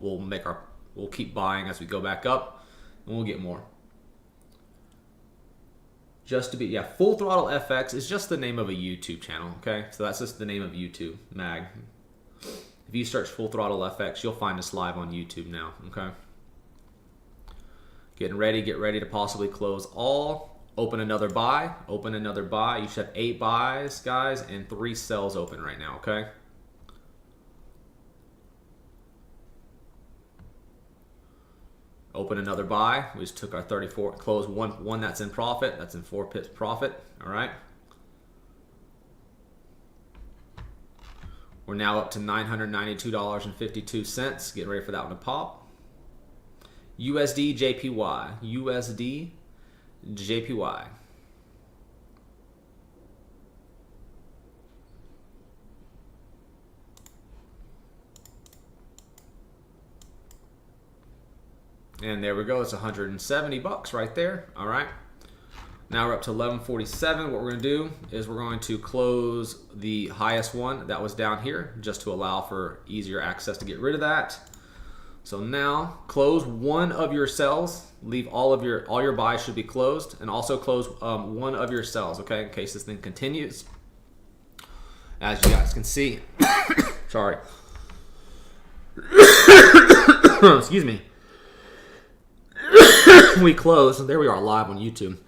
keep buying as we go back up, and we'll get more. Just to be, yeah, Full Throttle FX is just the name of a YouTube channel, okay? So that's just the name of YouTube mag. If you search Full Throttle FX, you'll find us live on YouTube now, okay? Get ready to possibly close all. Open another buy, open another buy. You should have 8 buys, guys, and 3 sells open right now, okay? Open another buy. We just took our 34, close one that's in profit. That's in 4 pips profit, all right? We're now up to $992.52. Get ready for that one to pop. USD, JPY. USD, JPY. And there we go. It's 170 bucks right there. All right. Now we're up to 1147. What we're going to do is we're going to close the highest one that was down here just to allow for easier access to get rid of that. So now close one of your sells. Leave all your buys should be closed, and also close one of your sells, okay, in case this thing continues. As you guys can see, sorry. Excuse me. We closed. There we are live on YouTube.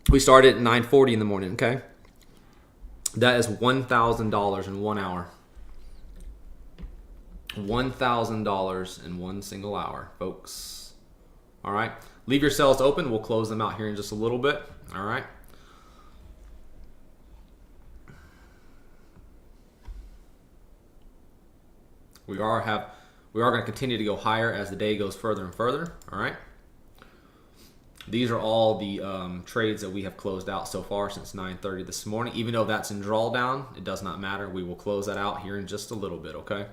We started at 9:40 in the morning, okay? That is $1,000 in 1 hour. $1,000 in 1 single hour, folks. All right. Leave your cells open. We'll close them out here in just a little bit. All right. We are going to continue to go higher as the day goes further and further. All right. These are all the trades that we have closed out so far since 9:30 this morning. Even though that's in drawdown, it does not matter. We will close that out here in just a little bit, okay?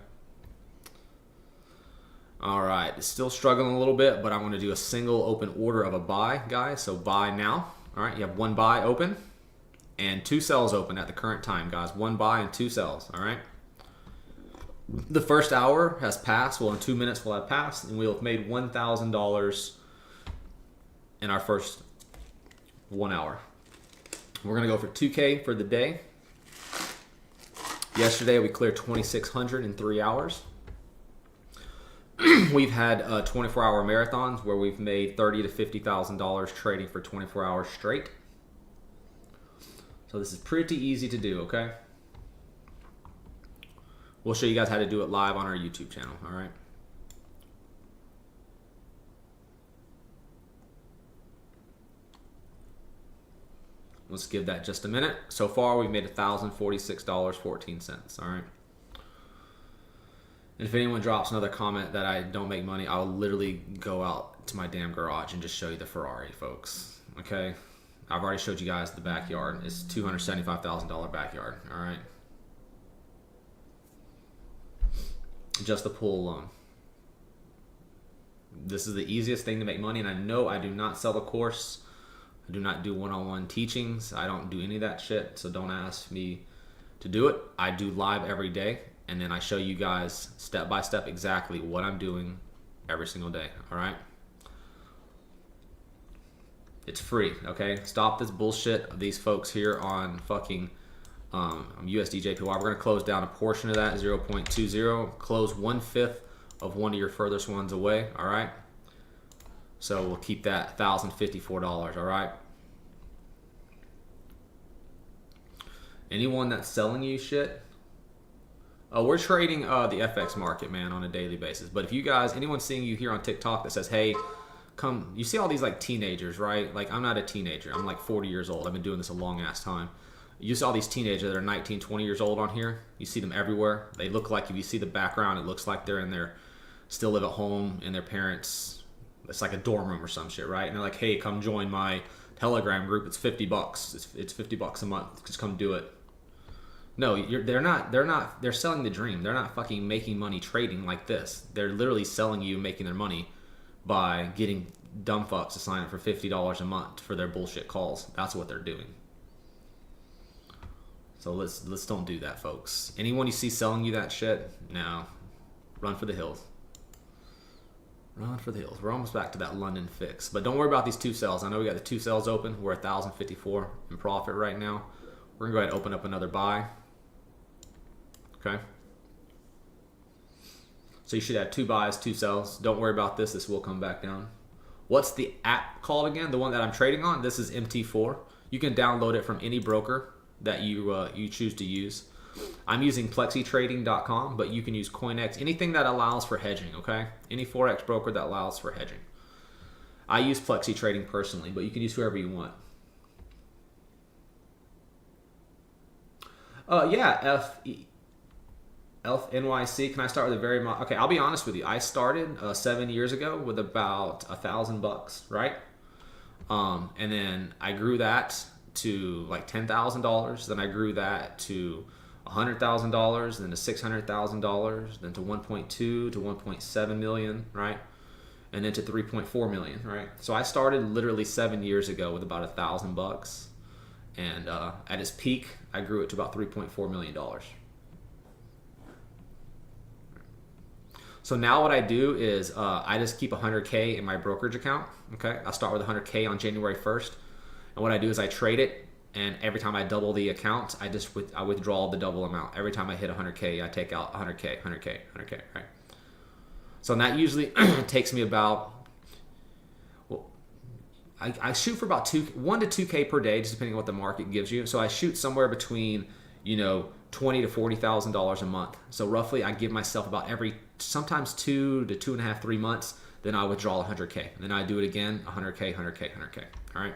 All right, it's still struggling a little bit, but I'm going to do a single open order of a buy, guys. So buy now. All right, you have 1 buy open and 2 sells open at the current time, guys. 1 buy and 2 sells, all right? The first hour has passed. Well, in 2 minutes we'll have passed, and we'll have made $1,000 in our first 1 hour. We're going to go for 2K for the day. Yesterday we cleared 2,600 in 3 hours. We've had 24-hour marathons where we've made $30,000 to $50,000 trading for 24 hours straight. So this is pretty easy to do, okay? We'll show you guys how to do it live on our YouTube channel, all right? Let's give that just a minute. So far, we've made $1,046.14, all right? And if anyone drops another comment that I don't make money, I'll literally go out to my damn garage and just show you the Ferrari, folks. Okay? I've already showed you guys the backyard. It's $275,000 backyard. All right? Just the pool alone. This is the easiest thing to make money, and I know I do not sell a course. I do not do one-on-one teachings. I don't do any of that shit, so don't ask me to do it. I do live every day, and then I show you guys step by step exactly what I'm doing every single day, all right? It's free, okay? Stop this bullshit of these folks here on fucking USD JPY. We're going to close down a portion of that, 0.20. Close 1/5 of one of your furthest ones away, all right? So we'll keep that $1,054, all right? Anyone that's selling you shit, we're trading the FX market, man, on a daily basis. But if you guys, anyone seeing you here on TikTok that says, hey, come, you see all these like teenagers, right? Like I'm not a teenager. I'm like 40 years old. I've been doing this a long ass time. You see all these teenagers that are 19, 20 years old on here. You see them everywhere. They look like, if you see the background, it looks like they're in their, still live at home in their parents', it's like a dorm room or some shit, right? And they're like, hey, come join my Telegram group. It's $50. It's $50 a month. Just come do it. No, they're not. They're selling the dream. They're not fucking making money trading like this. They're literally selling you, making their money by getting dumb fucks to sign up for $50 a month for their bullshit calls. That's what they're doing. So let's don't do that, folks. Anyone you see selling you that shit, no, run for the hills. Run for the hills. We're almost back to that London fix, but don't worry about these two cells. I know we got the two cells open. We're 1,054 in profit right now. We're gonna go ahead and open up another buy. Okay. So you should have two buys, two sells. Don't worry about this. This will come back down. What's the app called again? The one that I'm trading on? This is MT4. You can download it from any broker that you choose to use. I'm using plexitrading.com, but you can use CoinEx, anything that allows for hedging, okay? Any Forex broker that allows for hedging. I use Plexi Trading personally, but you can use whoever you want. Yeah, NYC. Can I start with a very okay? I'll be honest with you. I started 7 years ago with about $1,000, right? And then I grew that to like $10,000. Then I grew that to $100,000, then to $600,000, then to 1.2 to 1.7 million, right? And then to 3.4 million, right? So I started literally 7 years ago with about $1,000, and at its peak, I grew it to about $3.4 million. So now what I do is I just keep 100K in my brokerage account. Okay, I'll start with 100K on January 1st, and what I do is I trade it, and every time I double the account, I withdraw the double amount. Every time I hit 100K, I take out 100K, 100K, 100K, right? So that usually takes me about, well, I shoot for about 1 to 2K per day, just depending on what the market gives you. So I shoot somewhere between, $20,000 to $40,000 a month. So roughly, I give myself about sometimes 2 to 2.5, 3 months. Then I withdraw 100K. And then I do it again, 100K, 100K, 100K. All right.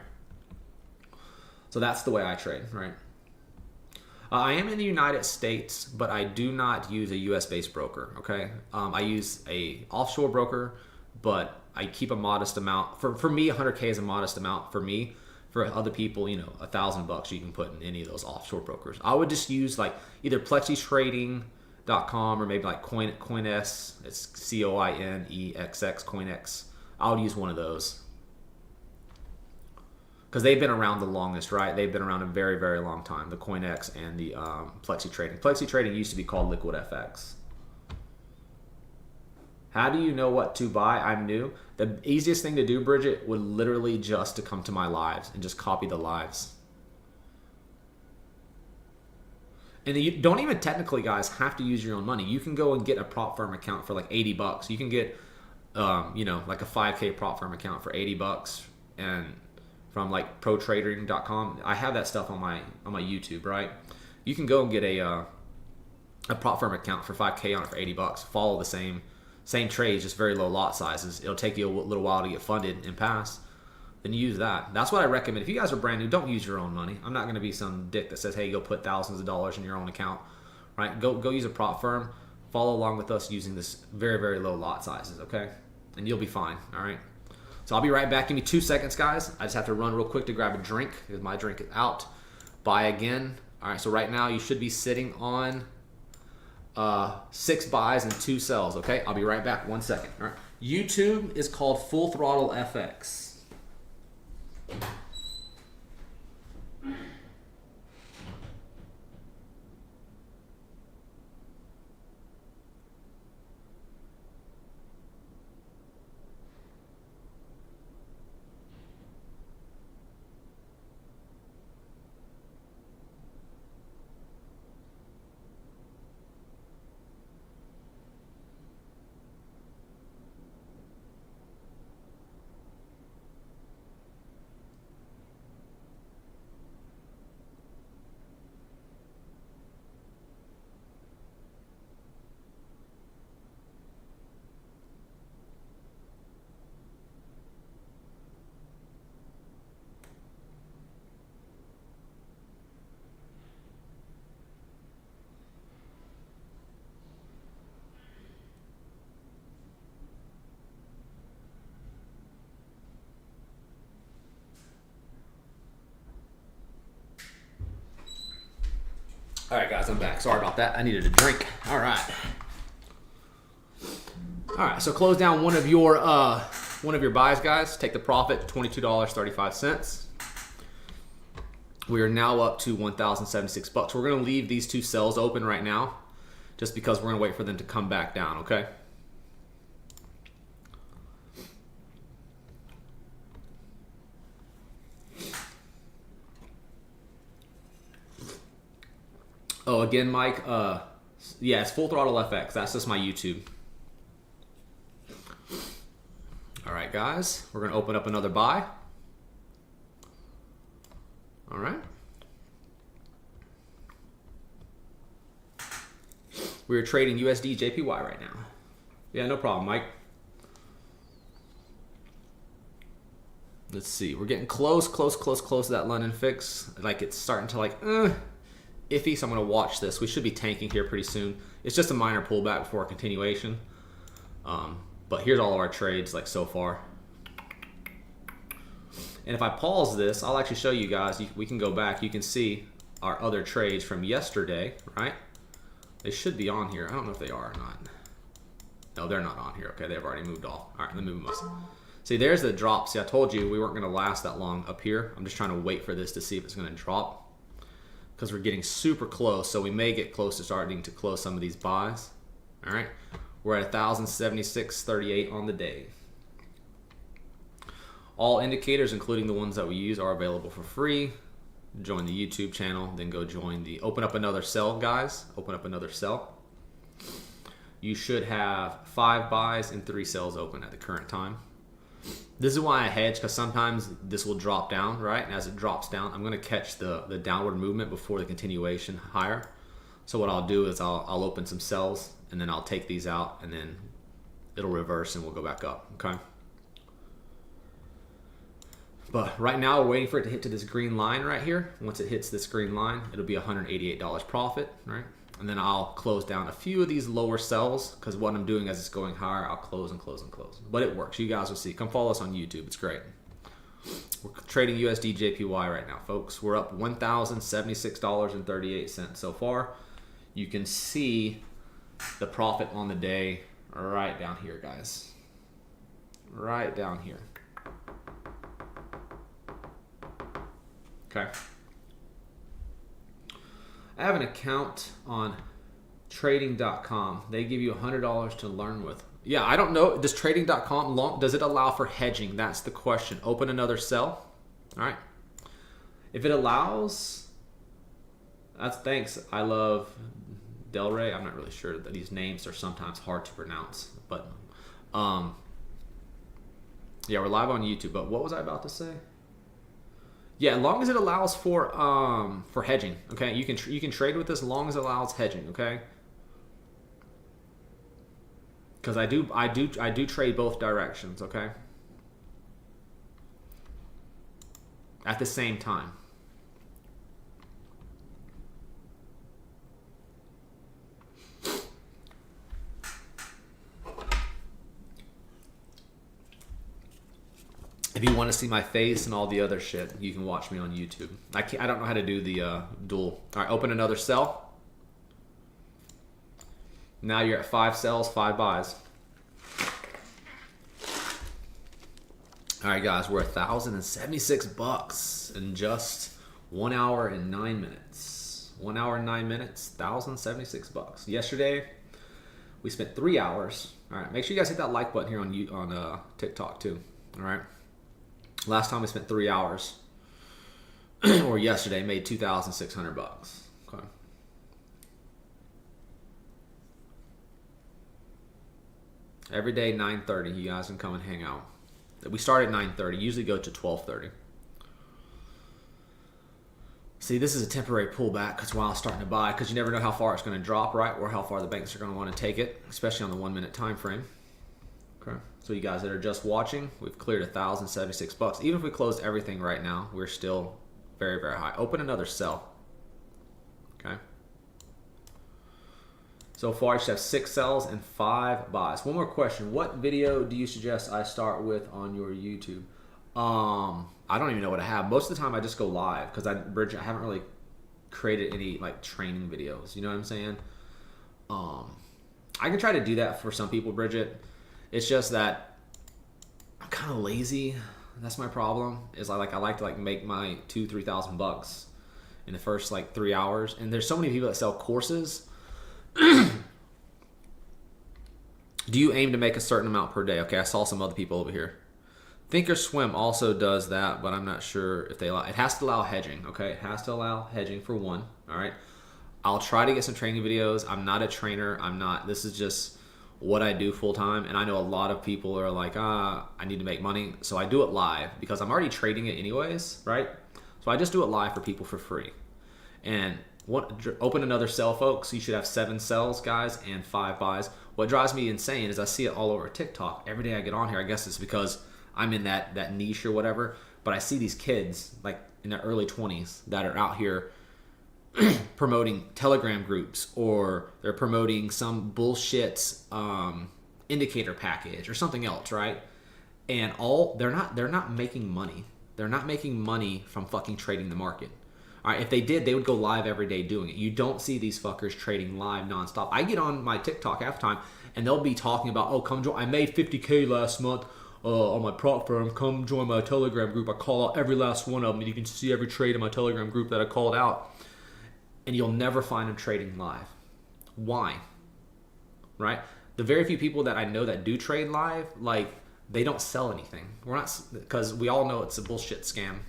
So that's the way I trade, right? I am in the United States, but I do not use a US-based broker, okay? I use a offshore broker, but I keep a modest amount. For me, 100K is a modest amount for me. For other people, $1,000 you can put in any of those offshore brokers. I would just use like either plexitrading.com or maybe like CoinEx. It's CoinExx, CoinEx. I would use one of those, because they've been around the longest, right? They've been around a very, very long time, the CoinEx and the Plexi Trading. Plexi Trading used to be called Liquid FX. How do you know what to buy? I'm new. The easiest thing to do, Bridget, would literally just to come to my lives and just copy the lives. And you don't even technically, guys, have to use your own money. You can go and get a prop firm account for like $80. You can get, like a 5K prop firm account for $80, and from like protrading.com. I have that stuff on my YouTube, right? You can go and get a prop firm account for 5K on it for $80. Follow the same trades, just very low lot sizes. It'll take you a little while to get funded and pass. Then use that. That's what I recommend. If you guys are brand new, don't use your own money. I'm not going to be some dick that says, hey, go put thousands of dollars in your own account, right? Go use a prop firm. Follow along with us using this very, very low lot sizes, okay? And you'll be fine, all right? So I'll be right back. Give me 2 seconds, guys. I just have to run real quick to grab a drink because my drink is out. Buy again. All right, so right now you should be sitting on 6 buys and 2 sells. Okay, I'll be right back. 1 second. All right. YouTube is called Full Throttle FX. All right, guys, I'm back. Sorry about that. I needed a drink. All right. All right. So close down one of your buys, guys. Take the profit, $22.35. We are now up to $1,076. We're gonna leave these 2 sells open right now, just because we're gonna wait for them to come back down. Okay. Oh, again, Mike. Yeah, it's Full Throttle FX. That's just my YouTube. All right, guys. We're gonna open up another buy. All right. We're trading USD JPY right now. Yeah, no problem, Mike. Let's see. We're getting close to that London fix. Like it's starting to iffy, so I'm going to watch this. We should be tanking here pretty soon. It's just a minor pullback before a continuation. But here's all of our trades like so far. And if I pause this, I'll actually show you guys. We can go back. You can see our other trades from yesterday, right? They should be on here. I don't know if they are or not. No, they're not on here. Okay, they've already moved off. All right, let me move them. See, there's the drop. See, I told you we weren't going to last that long up here. I'm just trying to wait for this to see if it's going to drop, because we're getting super close, so we may get close to starting to close some of these buys. All right, we're at 1,076.38 on the day. All indicators, including the ones that we use, are available for free. Join the YouTube channel, then go join the open up another sell, guys. Open up another sell. You should have 5 buys and 3 sells open at the current time. This is why I hedge, because sometimes this will drop down, right? And as it drops down, I'm going to catch the downward movement before the continuation higher. So what I'll do is I'll open some sells, and then I'll take these out, and then it'll reverse and we'll go back up, okay? But right now we're waiting for it to hit to this green line right here. Once it hits this green line, it'll be $188 profit, right? And then I'll close down a few of these lower sells, because what I'm doing as it's going higher, I'll close and close and close. But it works. You guys will see. Come follow us on YouTube. It's great. We're trading USD JPY right now, folks. We're up $1,076.38 so far. You can see the profit on the day right down here, guys. Right down here. Okay. I have an account on trading.com. They give you $100 to learn with. Yeah, I don't know. Does trading.com, does it allow for hedging? That's the question. Open another sell. All right. If it allows, that's thanks. I love Del Rey. I'm not really sure that these names are sometimes hard to pronounce, but yeah, we're live on YouTube. But what was I about to say? Yeah, as long as it allows for hedging, okay. You can trade with this as long as it allows hedging, okay. Because I do trade both directions, okay. At the same time. If you want to see my face and all the other shit, you can watch me on YouTube. I don't know how to do the dual. All right, open another sell. Now you're at 5 sells, 5 buys. All right, guys, we're $1,076 in just 1 hour and 9 minutes. 1 hour and 9 minutes, $1,076. Yesterday, we spent 3 hours. All right, make sure you guys hit that like button here on TikTok too. All right. Last time we spent 3 hours, or yesterday, made $2,600. Okay. Every day 9:30, you guys can come and hang out. We start at 9:30, usually go to 12:30. See, this is a temporary pullback because while I was starting to buy, because you never know how far it's going to drop, right? Or how far the banks are going to want to take it, especially on the 1 minute time frame. Okay. So you guys that are just watching, we've cleared $1,076. Even if we closed everything right now, we're still very, very high. Open another sell. Okay. So far, I should have 6 sells and 5 buys. One more question. What video do you suggest I start with on your YouTube? I don't even know what I have. Most of the time, I just go live because Bridget, I haven't really created any like training videos. You know what I'm saying? I can try to do that for some people, Bridget. It's just that I'm kind of lazy. That's my problem. Is I like to like make my $2,000-3,000 in the first like 3 hours. And there's so many people that sell courses. Do you aim to make a certain amount per day? Okay, I saw some other people over here. Thinkorswim also does that, but I'm not sure if they allow. It has to allow hedging. Okay, it has to allow hedging for one. All right. I'll try to get some training videos. I'm not a trainer. This is just what I do full time. And I know a lot of people are like, I need to make money. So I do it live because I'm already trading it anyways, right? So I just do it live for people for free. And open another sell, folks. You should have 7 sells, guys, and 5 buys. What drives me insane is I see it all over TikTok. Every day I get on here, I guess it's because I'm in that niche or whatever. But I see these kids like in their early 20s that are out here promoting Telegram groups, or they're promoting some bullshit indicator package or something else, right? And they're not making money. They're not making money from fucking trading the market. All right, if they did, they would go live every day doing it. You don't see these fuckers trading live nonstop. I get on my TikTok half time, and they'll be talking about, oh, come join. I made $50K last month on my prop firm. Come join my Telegram group. I call out every last one of them, and you can see every trade in my Telegram group that I called out. And you'll never find them trading live. Why? Right? The very few people that I know that do trade live, like, they don't sell anything. We're not, because we all know it's a bullshit scam.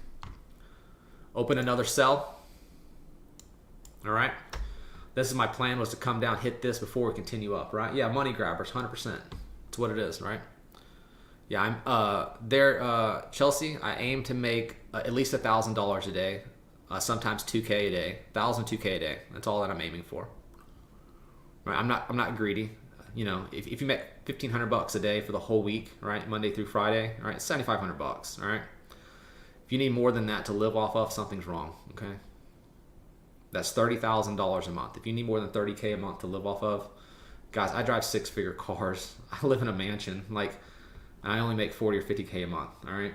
Open another sell. All right. This is my plan, was to come down, hit this before we continue up, right? Yeah, money grabbers, 100%. That's what it is, right? Yeah, I'm Chelsea. I aim to make at least $1,000 a day, sometimes $2K a day, $2K a day. That's all that I'm aiming for. Right? I'm not greedy. You know, if you make $1,500 a day for the whole week, right, Monday through Friday, all right, it's $7,500. All right. If you need more than that to live off of, something's wrong, okay? That's $30,000 a month. If you need more than $30K a month to live off of, guys, I drive 6-figure cars. I live in a mansion. Like, I only make 40 or 50K a month, all right?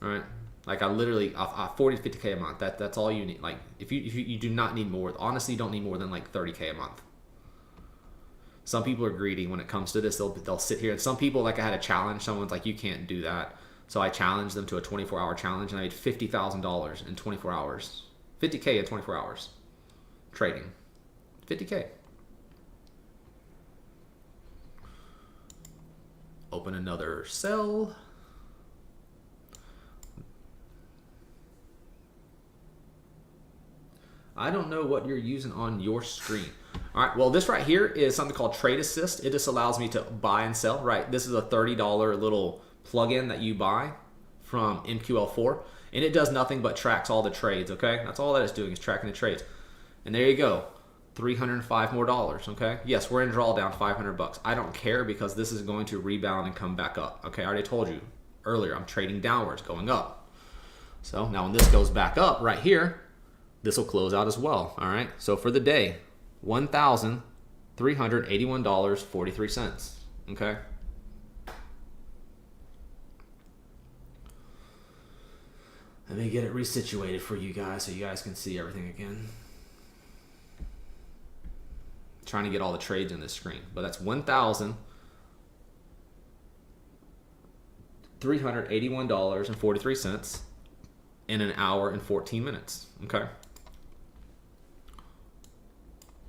All right? Like, I literally, 40 to 50K a month, that's all you need. Like, if you do not need more, honestly, you don't need more than like 30K a month. Some people are greedy when it comes to this. They'll sit here, and some people, like, I had a challenge. Someone's like, you can't do that. So I challenged them to a 24-hour challenge, and I made $50,000 in 24 hours. 50K in 24 hours. Trading. 50K. Open another sell. I don't know what you're using on your screen. All right, well, this right here is something called Trade Assist. It just allows me to buy and sell, right? This is a $30 little plugin that you buy from MQL4, and it does nothing but tracks all the trades, okay? That's all that it's doing, is tracking the trades. And there you go, $305 more, okay? Yes, we're in drawdown, $500. I don't care, because this is going to rebound and come back up, okay? I already told you earlier, I'm trading downwards, going up. So now when this goes back up right here, this will close out as well, all right? So for the day, $1,381.43, okay? Let me get it resituated for you guys so you guys can see everything again. trying to get all the trades in this screen. But that's $1,381.43 in an hour and 14 minutes. Okay.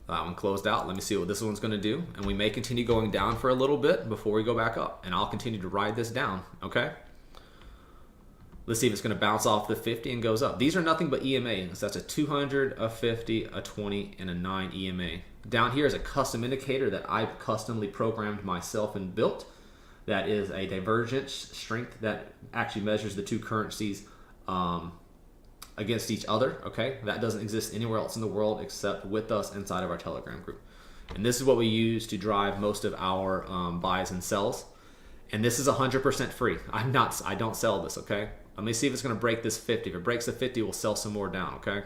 That one closed out. Let me see what this one's going to do. And we may continue going down for a little bit before we go back up. And I'll continue to ride this down. Okay. Let's see if it's going to bounce off the 50 and goes up. These are nothing but EMA. So that's a 200, a 50, a 20, and a 9 EMA. Down here is a custom indicator that I've customly programmed myself and built. That is a divergence strength that actually measures the two currencies against each other. Okay, that doesn't exist anywhere else in the world except with us inside of our Telegram group. And this is what we use to drive most of our buys and sells. And this is 100% free. I don't sell this. Okay. Let me see if it's going to break this 50. If it breaks the 50, we'll sell some more down. Okay.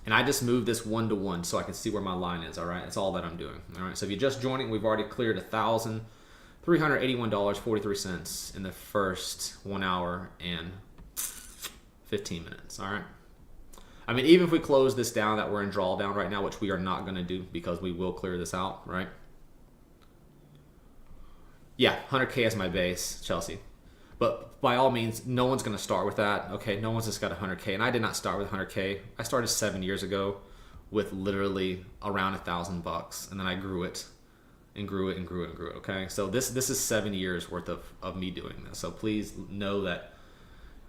And I just moved this 1 to 1 so I can see where my line is. All right, that's all that I'm doing. All right, so if you're just joining, we've already cleared $1,381.43 in the first 1 hour and 15 minutes. All right. I mean, even if we close this down, that we're in drawdown right now, which we are not going to do because we will clear this out, right? Yeah, 100K as my base, Chelsea. But by all means, no one's going to start with that. Okay, no one's just got 100K. And I did not start with 100K. I started 7 years ago with literally around $1,000. And then I grew it and grew it and grew it and grew it. Okay, so this is 7 years worth of me doing this. So please know that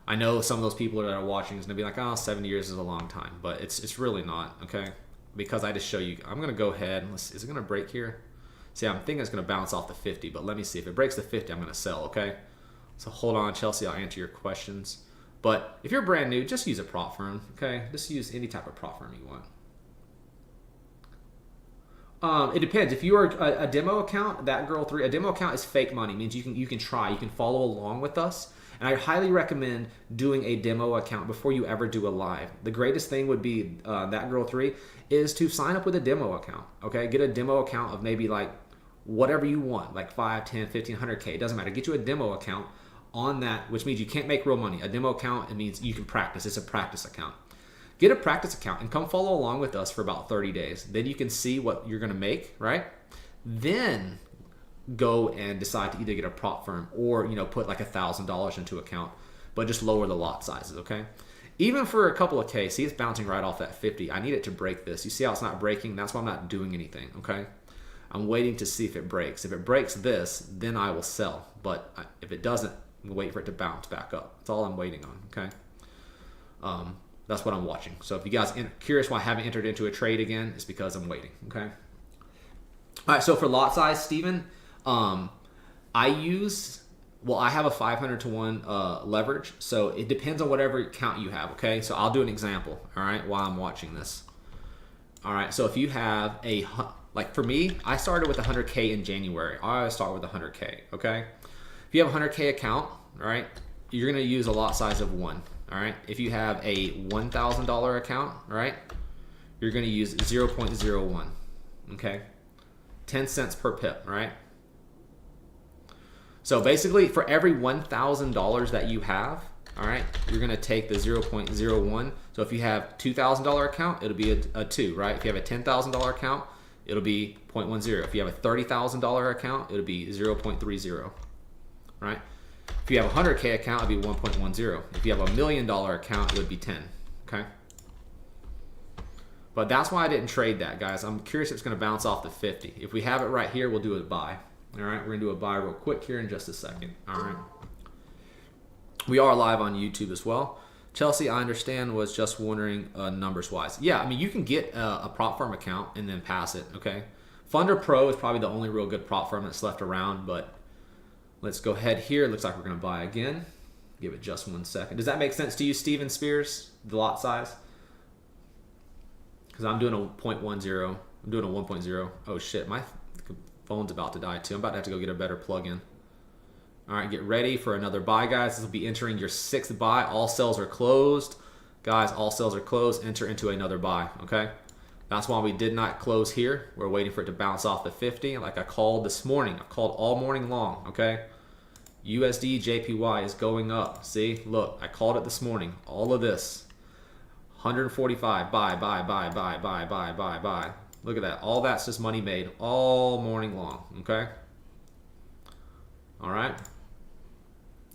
I know some of those people that are watching is going to be like, oh, 7 years is a long time. But it's really not, okay? Because I just show you. I'm going to go ahead. Is it going to break here? See, I'm thinking it's going to bounce off the 50. But let me see. If it breaks the 50, I'm going to sell, okay? So hold on, Chelsea. I'll answer your questions. But if you're brand new, just use a prop firm, okay? Just use any type of prop firm you want. It depends. If you are a demo account, that girl 3, a demo account is fake money. It means you can try. You can follow along with us. And I highly recommend doing a demo account before you ever do a live. The greatest thing would be that girl 3 is to sign up with a demo account, okay? Get a demo account of maybe like whatever you want, like 5, 10, 15, 100K. It doesn't matter. Get you a demo account on that, which means you can't make real money. A demo account, it means you can practice. It's a practice account. Get a practice account and come follow along with us for about 30 days. Then you can see what you're going to make, right? Then go and decide to either get a prop firm or, put like $1,000 into account, but just lower the lot sizes, okay? Even for a couple of K, see it's bouncing right off that 50. I need it to break this. You see how it's not breaking? That's why I'm not doing anything, okay? I'm waiting to see if it breaks. If it breaks this, then I will sell. But if it doesn't, I'm waiting for it to bounce back up. That's all I'm waiting on, okay? That's what I'm watching. So if you guys are curious why I haven't entered into a trade again, it's because I'm waiting, okay? All right, so for lot size, Steven, I have a 500 to 1 leverage, so it depends on whatever account you have, okay? So I'll do an example, all right, while I'm watching this. All right, so if you have like for me, I started with 100K in January. I always start with 100K, okay? If you have a 100K account, all right, you're gonna use a lot size of 1, all right? If you have a $1,000 account, all right, you're gonna use 0.01, okay? 10 cents per pip, right? So basically, for every $1,000 that you have, all right, you're going to take the 0.01. So if you have $2,000 account, it'll be a 2, right? If you have a $10,000 account, it'll be 0.10. If you have a $30,000 account, it'll be 0.30, right? If you have a 100K account, it'll be 1.10. If you have a $1 million account, it would be 10, okay? But that's why I didn't trade that, guys. I'm curious if it's going to bounce off the 50. If we have it right here, we'll do a buy. All right, we're going to do a buy real quick here in just a second. All right. We are live on YouTube as well. Chelsea, I understand, was just wondering numbers-wise. Yeah, I mean, you can get a prop firm account and then pass it, okay? Funder Pro is probably the only real good prop firm that's left around, but let's go ahead here. It looks like we're going to buy again. Give it just 1 second. Does that make sense to you, Steven Spears, the lot size? Because I'm doing a 0.10. I'm doing a 1.0. Oh, shit. My phone's about to die, too. I'm about to have to go get a better plug-in. All right, get ready for another buy, guys. This will be entering your 6th buy. All sales are closed. Guys, all sales are closed. Enter into another buy, okay? That's why we did not close here. We're waiting for it to bounce off the 50 like I called this morning. I called all morning long, okay? USD JPY is going up. See, look, I called it this morning. All of this. 145, buy, buy, buy, buy, buy, buy, buy, buy. Look at that. All that's just money made all morning long, okay? All right.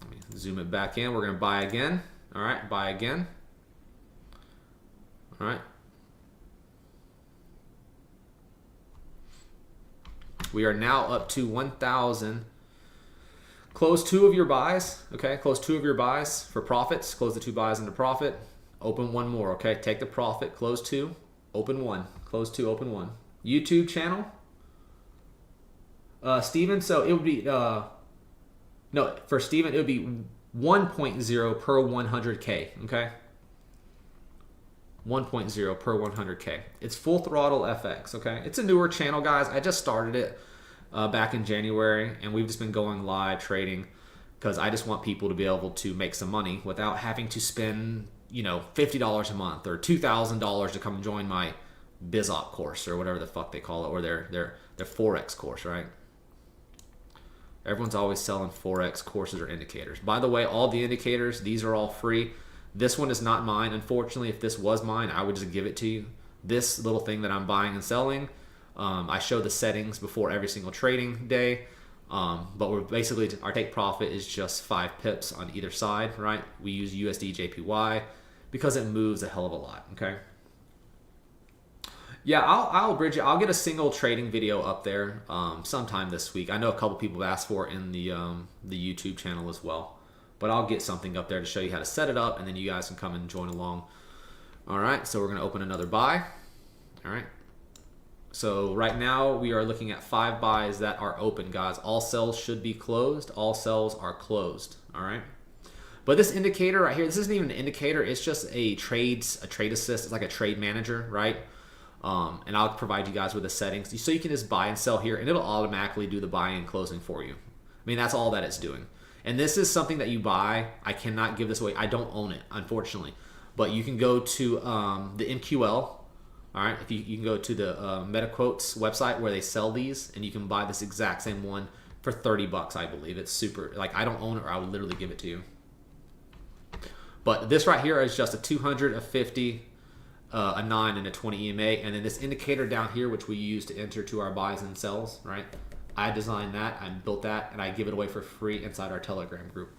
Let me zoom it back in. We're going to buy again. All right, buy again. All right. We are now up to 1,000. Close 2 of your buys, okay? Close 2 of your buys for profits. Close the 2 buys into profit. Open 1 more, okay? Take the profit, close 2, open 1. Close 2, open 1. YouTube channel. Steven, so it would be, no, for Steven, it would be 1.0 per 100K, okay? 1.0 per 100K. It's full throttle FX, okay? It's a newer channel, guys. I just started it back in January, and we've just been going live trading because I just want people to be able to make some money without having to spend, you know, $50 a month or $2,000 to come and join my BizOp course or whatever the fuck they call it, or their Forex course, right? Everyone's always selling Forex courses or indicators. By the way, all the indicators, these are all free. This one is not mine. Unfortunately, if this was mine, I would just give it to you. This little thing that I'm buying and selling, I show the settings before every single trading day. But we're basically, our take profit is just 5 pips on either side, right? We use USD JPY because it moves a hell of a lot, okay? Yeah, I'll bridge it. I'll get a single trading video up there sometime this week. I know a couple people have asked for it in the YouTube channel as well. But I'll get something up there to show you how to set it up, and then you guys can come and join along. All right, so we're going to open another buy. All right. So right now we are looking at 5 buys that are open, guys. All sells should be closed. All sells are closed. All right. But this indicator right here, this isn't even an indicator. It's just a trade assist. It's like a trade manager, right? And I'll provide you guys with the settings so you can just buy and sell here, and it'll automatically do the buying and closing for you. I mean, that's all that it's doing. And this is something that you buy. I cannot give this away. I don't own it, unfortunately. But you can go to the MQL. All right, if you can go to the MetaQuotes website where they sell these, and you can buy this exact same one for 30 bucks, I believe. It's super, like, I don't own it, or I would literally give it to you. But this right here is just a 200, a 50, a 9, and a 20 EMA. And then this indicator down here, which we use to enter to our buys and sells, right? I designed that, I built that, and I give it away for free inside our Telegram group.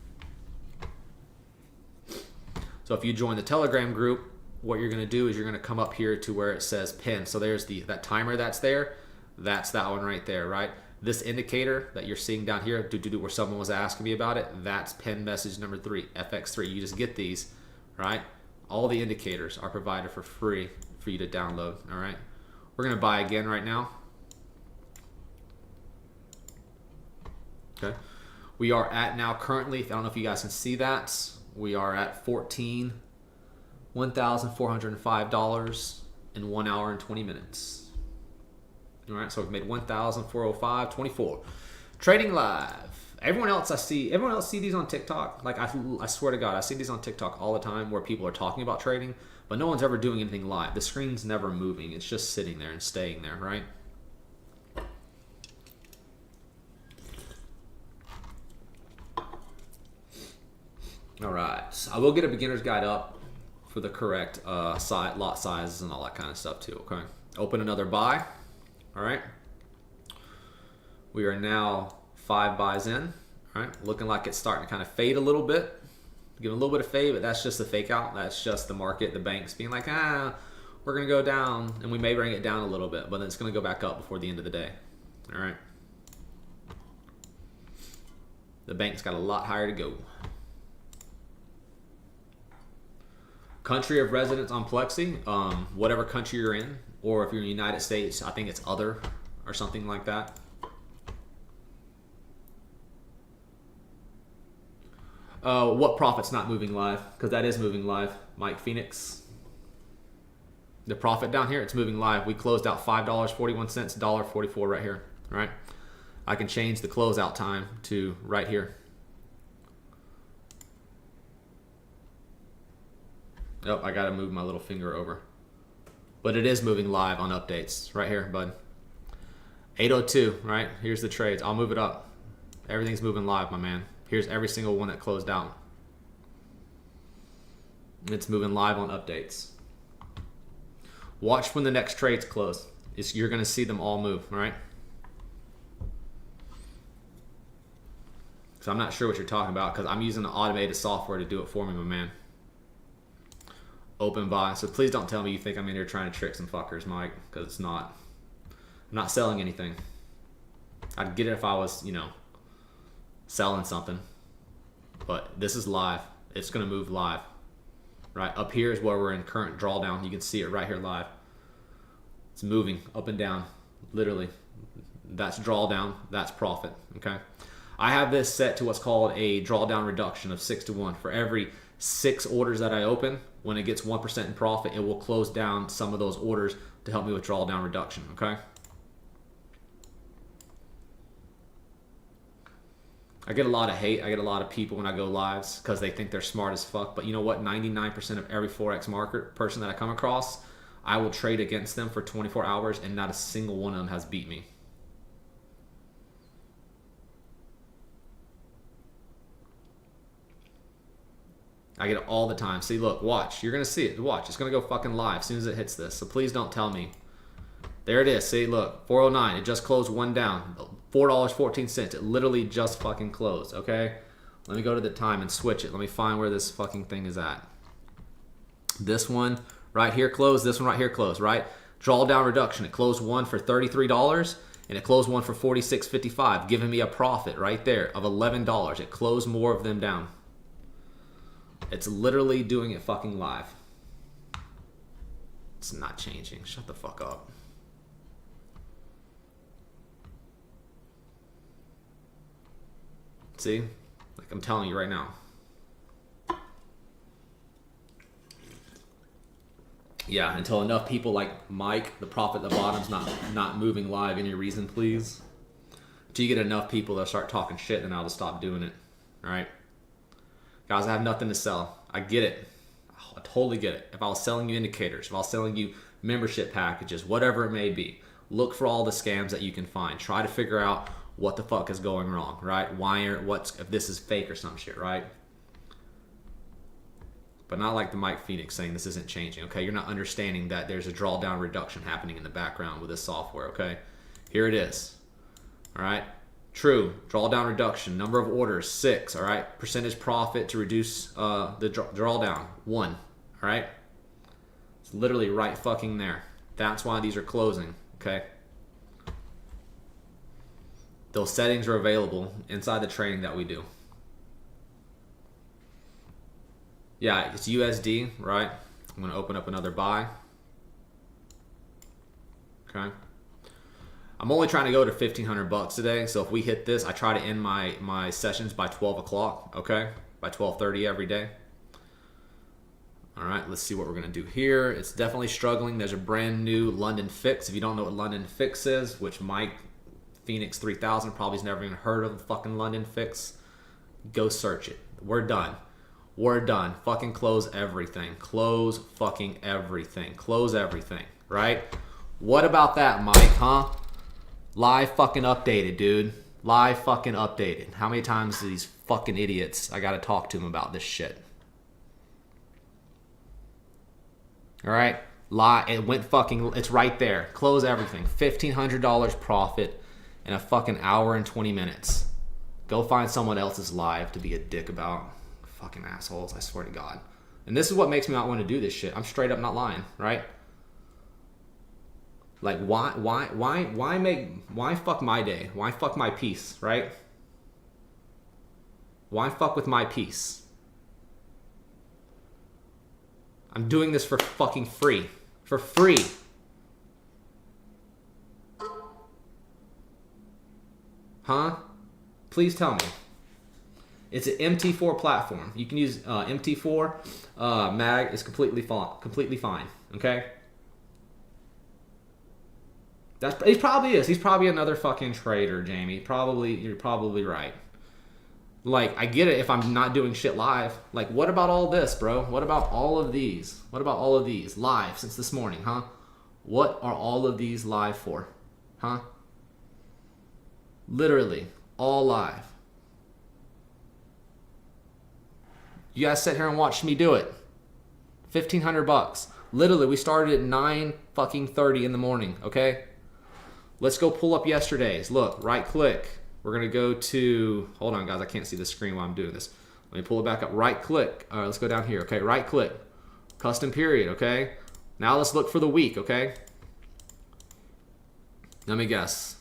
So if you join the Telegram group, what you're going to do is you're going to come up here to where it says pin. So there's that timer that's there. That's that one right there, right? This indicator that you're seeing down here, where someone was asking me about it, that's pin message number 3, FX3. You just get these, right? All the indicators are provided for free for you to download, all right? We're going to buy again right now. Okay. We are at now currently, I don't know if you guys can see that, we are at $1,405 in 1 hour and 20 minutes. All right, so we've made $1,405.24. Trading live. Everyone else see these on TikTok. Like I swear to God, I see these on TikTok all the time where people are talking about trading, but no one's ever doing anything live. The screen's never moving. It's just sitting there and staying there, right? All right, so I will get a beginner's guide up for the correct lot sizes and all that kind of stuff too, okay? Open another buy, all right? We are now 5 buys in, all right? Looking like it's starting to kind of fade a little bit. Give it a little bit of fade, but that's just the fake out. That's just the market, the banks being like, we're gonna go down, and we may bring it down a little bit, but then it's gonna go back up before the end of the day, all right? The bank's got a lot higher to go. Country of residence on Plexi, whatever country you're in, or if you're in the United States, I think it's other or something like that. What profit's not moving live? Because that is moving live. Mike Phoenix. The profit down here, it's moving live. We closed out $5.41, $1.44 right here. All right. I can change the closeout time to right here. Oh, I gotta move my little finger over. But it is moving live on updates. Right here, bud. 802, right? Here's the trades. I'll move it up. Everything's moving live, my man. Here's every single one that closed out. It's moving live on updates. Watch when the next trades close. You're going to see them all move, right? So I'm not sure what you're talking about because I'm using the automated software to do it for me, my man. Open buy. So please don't tell me you think I'm in here trying to trick some fuckers, Mike, because it's not. I'm not selling anything. I'd get it if I was, selling something. But this is live. It's going to move live. Right? Up here is where we're in current drawdown. You can see it right here live. It's moving up and down. Literally. That's drawdown. That's profit. Okay? I have this set to what's called a drawdown reduction of 6-to-1. For every 6 orders that I open, when it gets 1% in profit, it will close down some of those orders to help me with drawdown reduction. Okay? I get a lot of hate. I get a lot of people when I go lives because they think they're smart as fuck. But you know what? 99% of every Forex market person that I come across, I will trade against them for 24 hours and not a single one of them has beat me. I get it all the time. See, look, watch. You're going to see it. Watch. It's going to go fucking live as soon as it hits this. So please don't tell me. There it is. See, look. 409. It just closed one down. $4.14. It literally just fucking closed. Okay? Let me go to the time and switch it. Let me find where this fucking thing is at. This one right here closed. This one right here closed, right? Drawdown reduction. It closed one for $33 and it closed one for $46.55, giving me a profit right there of $11. It closed more of them down. It's literally doing it fucking live. It's not changing. Shut the fuck up. See? Like I'm telling you right now. Yeah, until enough people like Mike, the profit at the bottom's not moving live. Any reason, please? Until you get enough people that start talking shit, then I'll just stop doing it. Alright? Guys, I have nothing to sell. I get it. I totally get it. If I was selling you indicators, if I was selling you membership packages, whatever it may be, look for all the scams that you can find. Try to figure out what the fuck is going wrong, right? If this is fake or some shit, right? But not like the Mike Phoenix saying this isn't changing, okay? You're not understanding that there's a drawdown reduction happening in the background with this software, okay? Here it is, all right? True, drawdown reduction, number of orders, 6, all right? Percentage profit to reduce the drawdown, 1, all right? It's literally right fucking there. That's why these are closing, okay? Those settings are available inside the training that we do. Yeah, it's USD, right? I'm gonna open up another buy. Okay. I'm only trying to go to 1,500 bucks today, so if we hit this, I try to end my sessions by 12 o'clock, okay? By 12:30 every day. All right, let's see what we're gonna do here. It's definitely struggling. There's a brand new London fix. If you don't know what London fix is, which Mike Phoenix 3000 probably has never even heard of the fucking London fix, go search it. We're done. We're done. Fucking close everything. Close fucking everything. Close everything, right? What about that, Mike, huh? Live fucking updated, dude. Live fucking updated. How many times do these fucking idiots I gotta talk to them about this shit? Alright? It went fucking, it's right there. Close everything. $1,500 profit in a fucking hour and 20 minutes. Go find someone else's live to be a dick about. Fucking assholes, I swear to God. And this is what makes me not want to do this shit. I'm straight up not lying, right? Like, why fuck my day? Why fuck my peace, right? Why fuck with my peace? I'm doing this for fucking free. For free. Huh? Please tell me. It's an MT4 platform. You can use MT4 mag. It's completely fine. Okay. He probably is. He's probably another fucking trader, Jamie. You're probably right. Like, I get it if I'm not doing shit live. Like, what about all this, bro? What about all of these? What about all of these live since this morning, huh? What are all of these live for? Huh? Literally, all live. You guys sit here and watch me do it. $1,500. Literally, we started at 9:30 in the morning, okay? Let's go pull up yesterday's. Look, right click. We're gonna go to, hold on guys, I can't see the screen while I'm doing this. Let me pull it back up, right click. All right, let's go down here, okay? Right click, custom period, okay? Now let's look for the week, okay? Let me guess.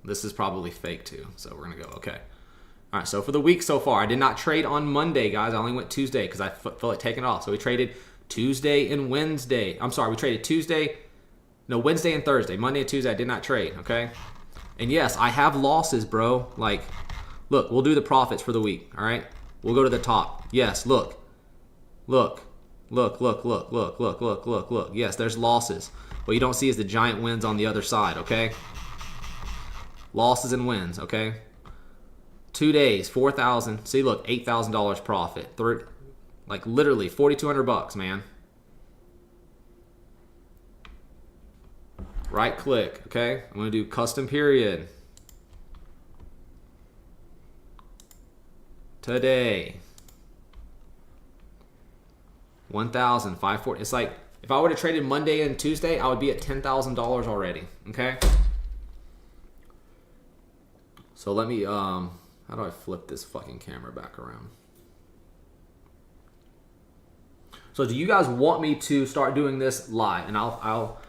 This is probably fake too, so we're gonna go, okay. All right, so for the week so far, I did not trade on Monday, guys. I only went Tuesday because I felt like taking it off. So we traded Tuesday and Wednesday. I'm sorry, we traded Wednesday and Thursday. Monday and Tuesday, I did not trade, okay? And yes, I have losses, bro. Like, look, we'll do the profits for the week, all right? We'll go to the top. Yes, look. Look. Look, look, look, look, look, look, look, look. Yes, there's losses. What you don't see is the giant wins on the other side, okay? Losses and wins, okay? 2 days, 4,000. See, look, $8,000 profit. Like literally $4,200, man. Right click, okay? I'm gonna do custom period. Today. 1,540. It's like if I would have traded Monday and Tuesday, I would be at $10,000 already, okay? So let me how do I flip this fucking camera back around? So do you guys want me to start doing this live? And I'll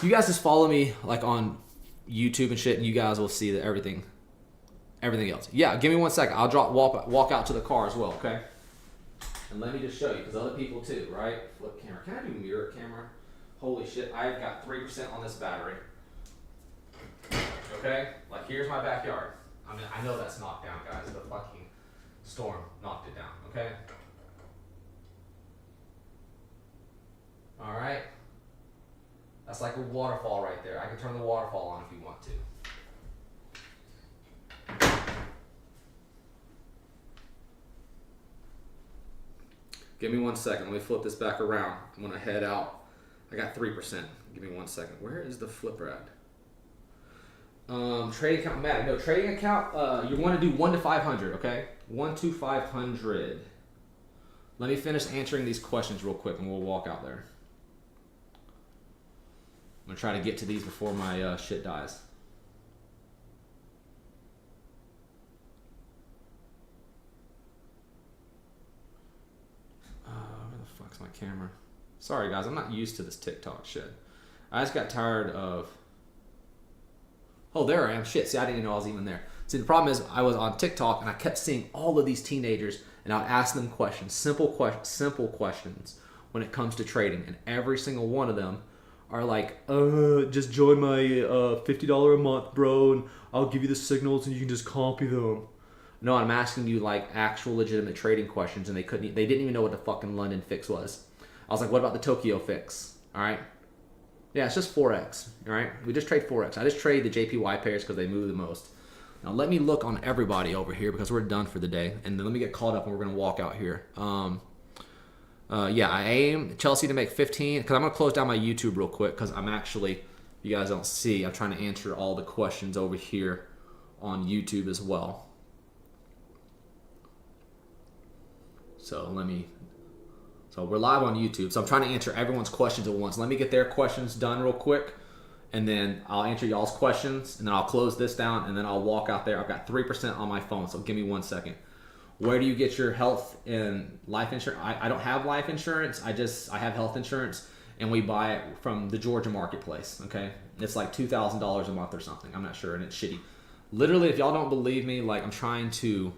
you guys just follow me like on YouTube and shit, and you guys will see that everything else. Yeah, give me 1 second. I'll walk out to the car as well, okay? And let me just show you, because other people too, right? Flip camera. Can I do mirror camera? Holy shit, I've got 3% on this battery. Okay? Like, here's my backyard. I mean, I know that's knocked down, guys. The fucking storm knocked it down, okay? Alright? That's like a waterfall right there. I can turn the waterfall on if you want to. Give me 1 second. Let me flip this back around. I'm going to head out. I got 3%. Give me 1 second. Where is the flipper at? Trading account, Matt. No, trading account, you want to do 1 to 500, okay? 1 to 500. Let me finish answering these questions real quick and we'll walk out there. I'm going to try to get to these before my shit dies. Where the fuck's my camera? Sorry guys, I'm not used to this TikTok shit. I just got tired of... Oh, there I am. Shit, see, I didn't even know I was even there. See, the problem is I was on TikTok and I kept seeing all of these teenagers and I would ask them questions, simple questions when it comes to trading. And every single one of them are like, just join my $50 a month, bro, and I'll give you the signals and you can just copy them. No, I'm asking you like actual legitimate trading questions, and they didn't even know what the fucking London fix was. I was like, what about the Tokyo fix? All right. Yeah, it's just Forex, all right? We just trade Forex. I just trade the JPY pairs because they move the most. Now let me look on everybody over here because we're done for the day, and then let me get caught up and we're gonna walk out here. Yeah, I aim Chelsea to make 15 because I'm gonna close down my YouTube real quick because I'm actually, you guys don't see, I'm trying to answer all the questions over here on YouTube as well. So we're live on YouTube, so I'm trying to answer everyone's questions at once. Let me get their questions done real quick, and then I'll answer y'all's questions, and then I'll close this down, and then I'll walk out there. I've got 3% on my phone, so give me 1 second. Where do you get your health and life insurance? I don't have life insurance. I have health insurance, and we buy it from the Georgia marketplace, okay? It's like $2,000 a month or something. I'm not sure, and it's shitty. Literally, if y'all don't believe me, like I'm trying to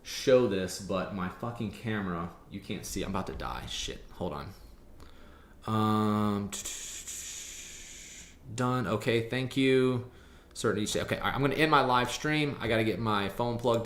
show this, but my fucking camera, you can't see. I'm about to die. Shit. Hold on. Done. Okay, thank you. Certainly. Okay, all right, I'm going to end my live stream. I got to get my phone plugged in.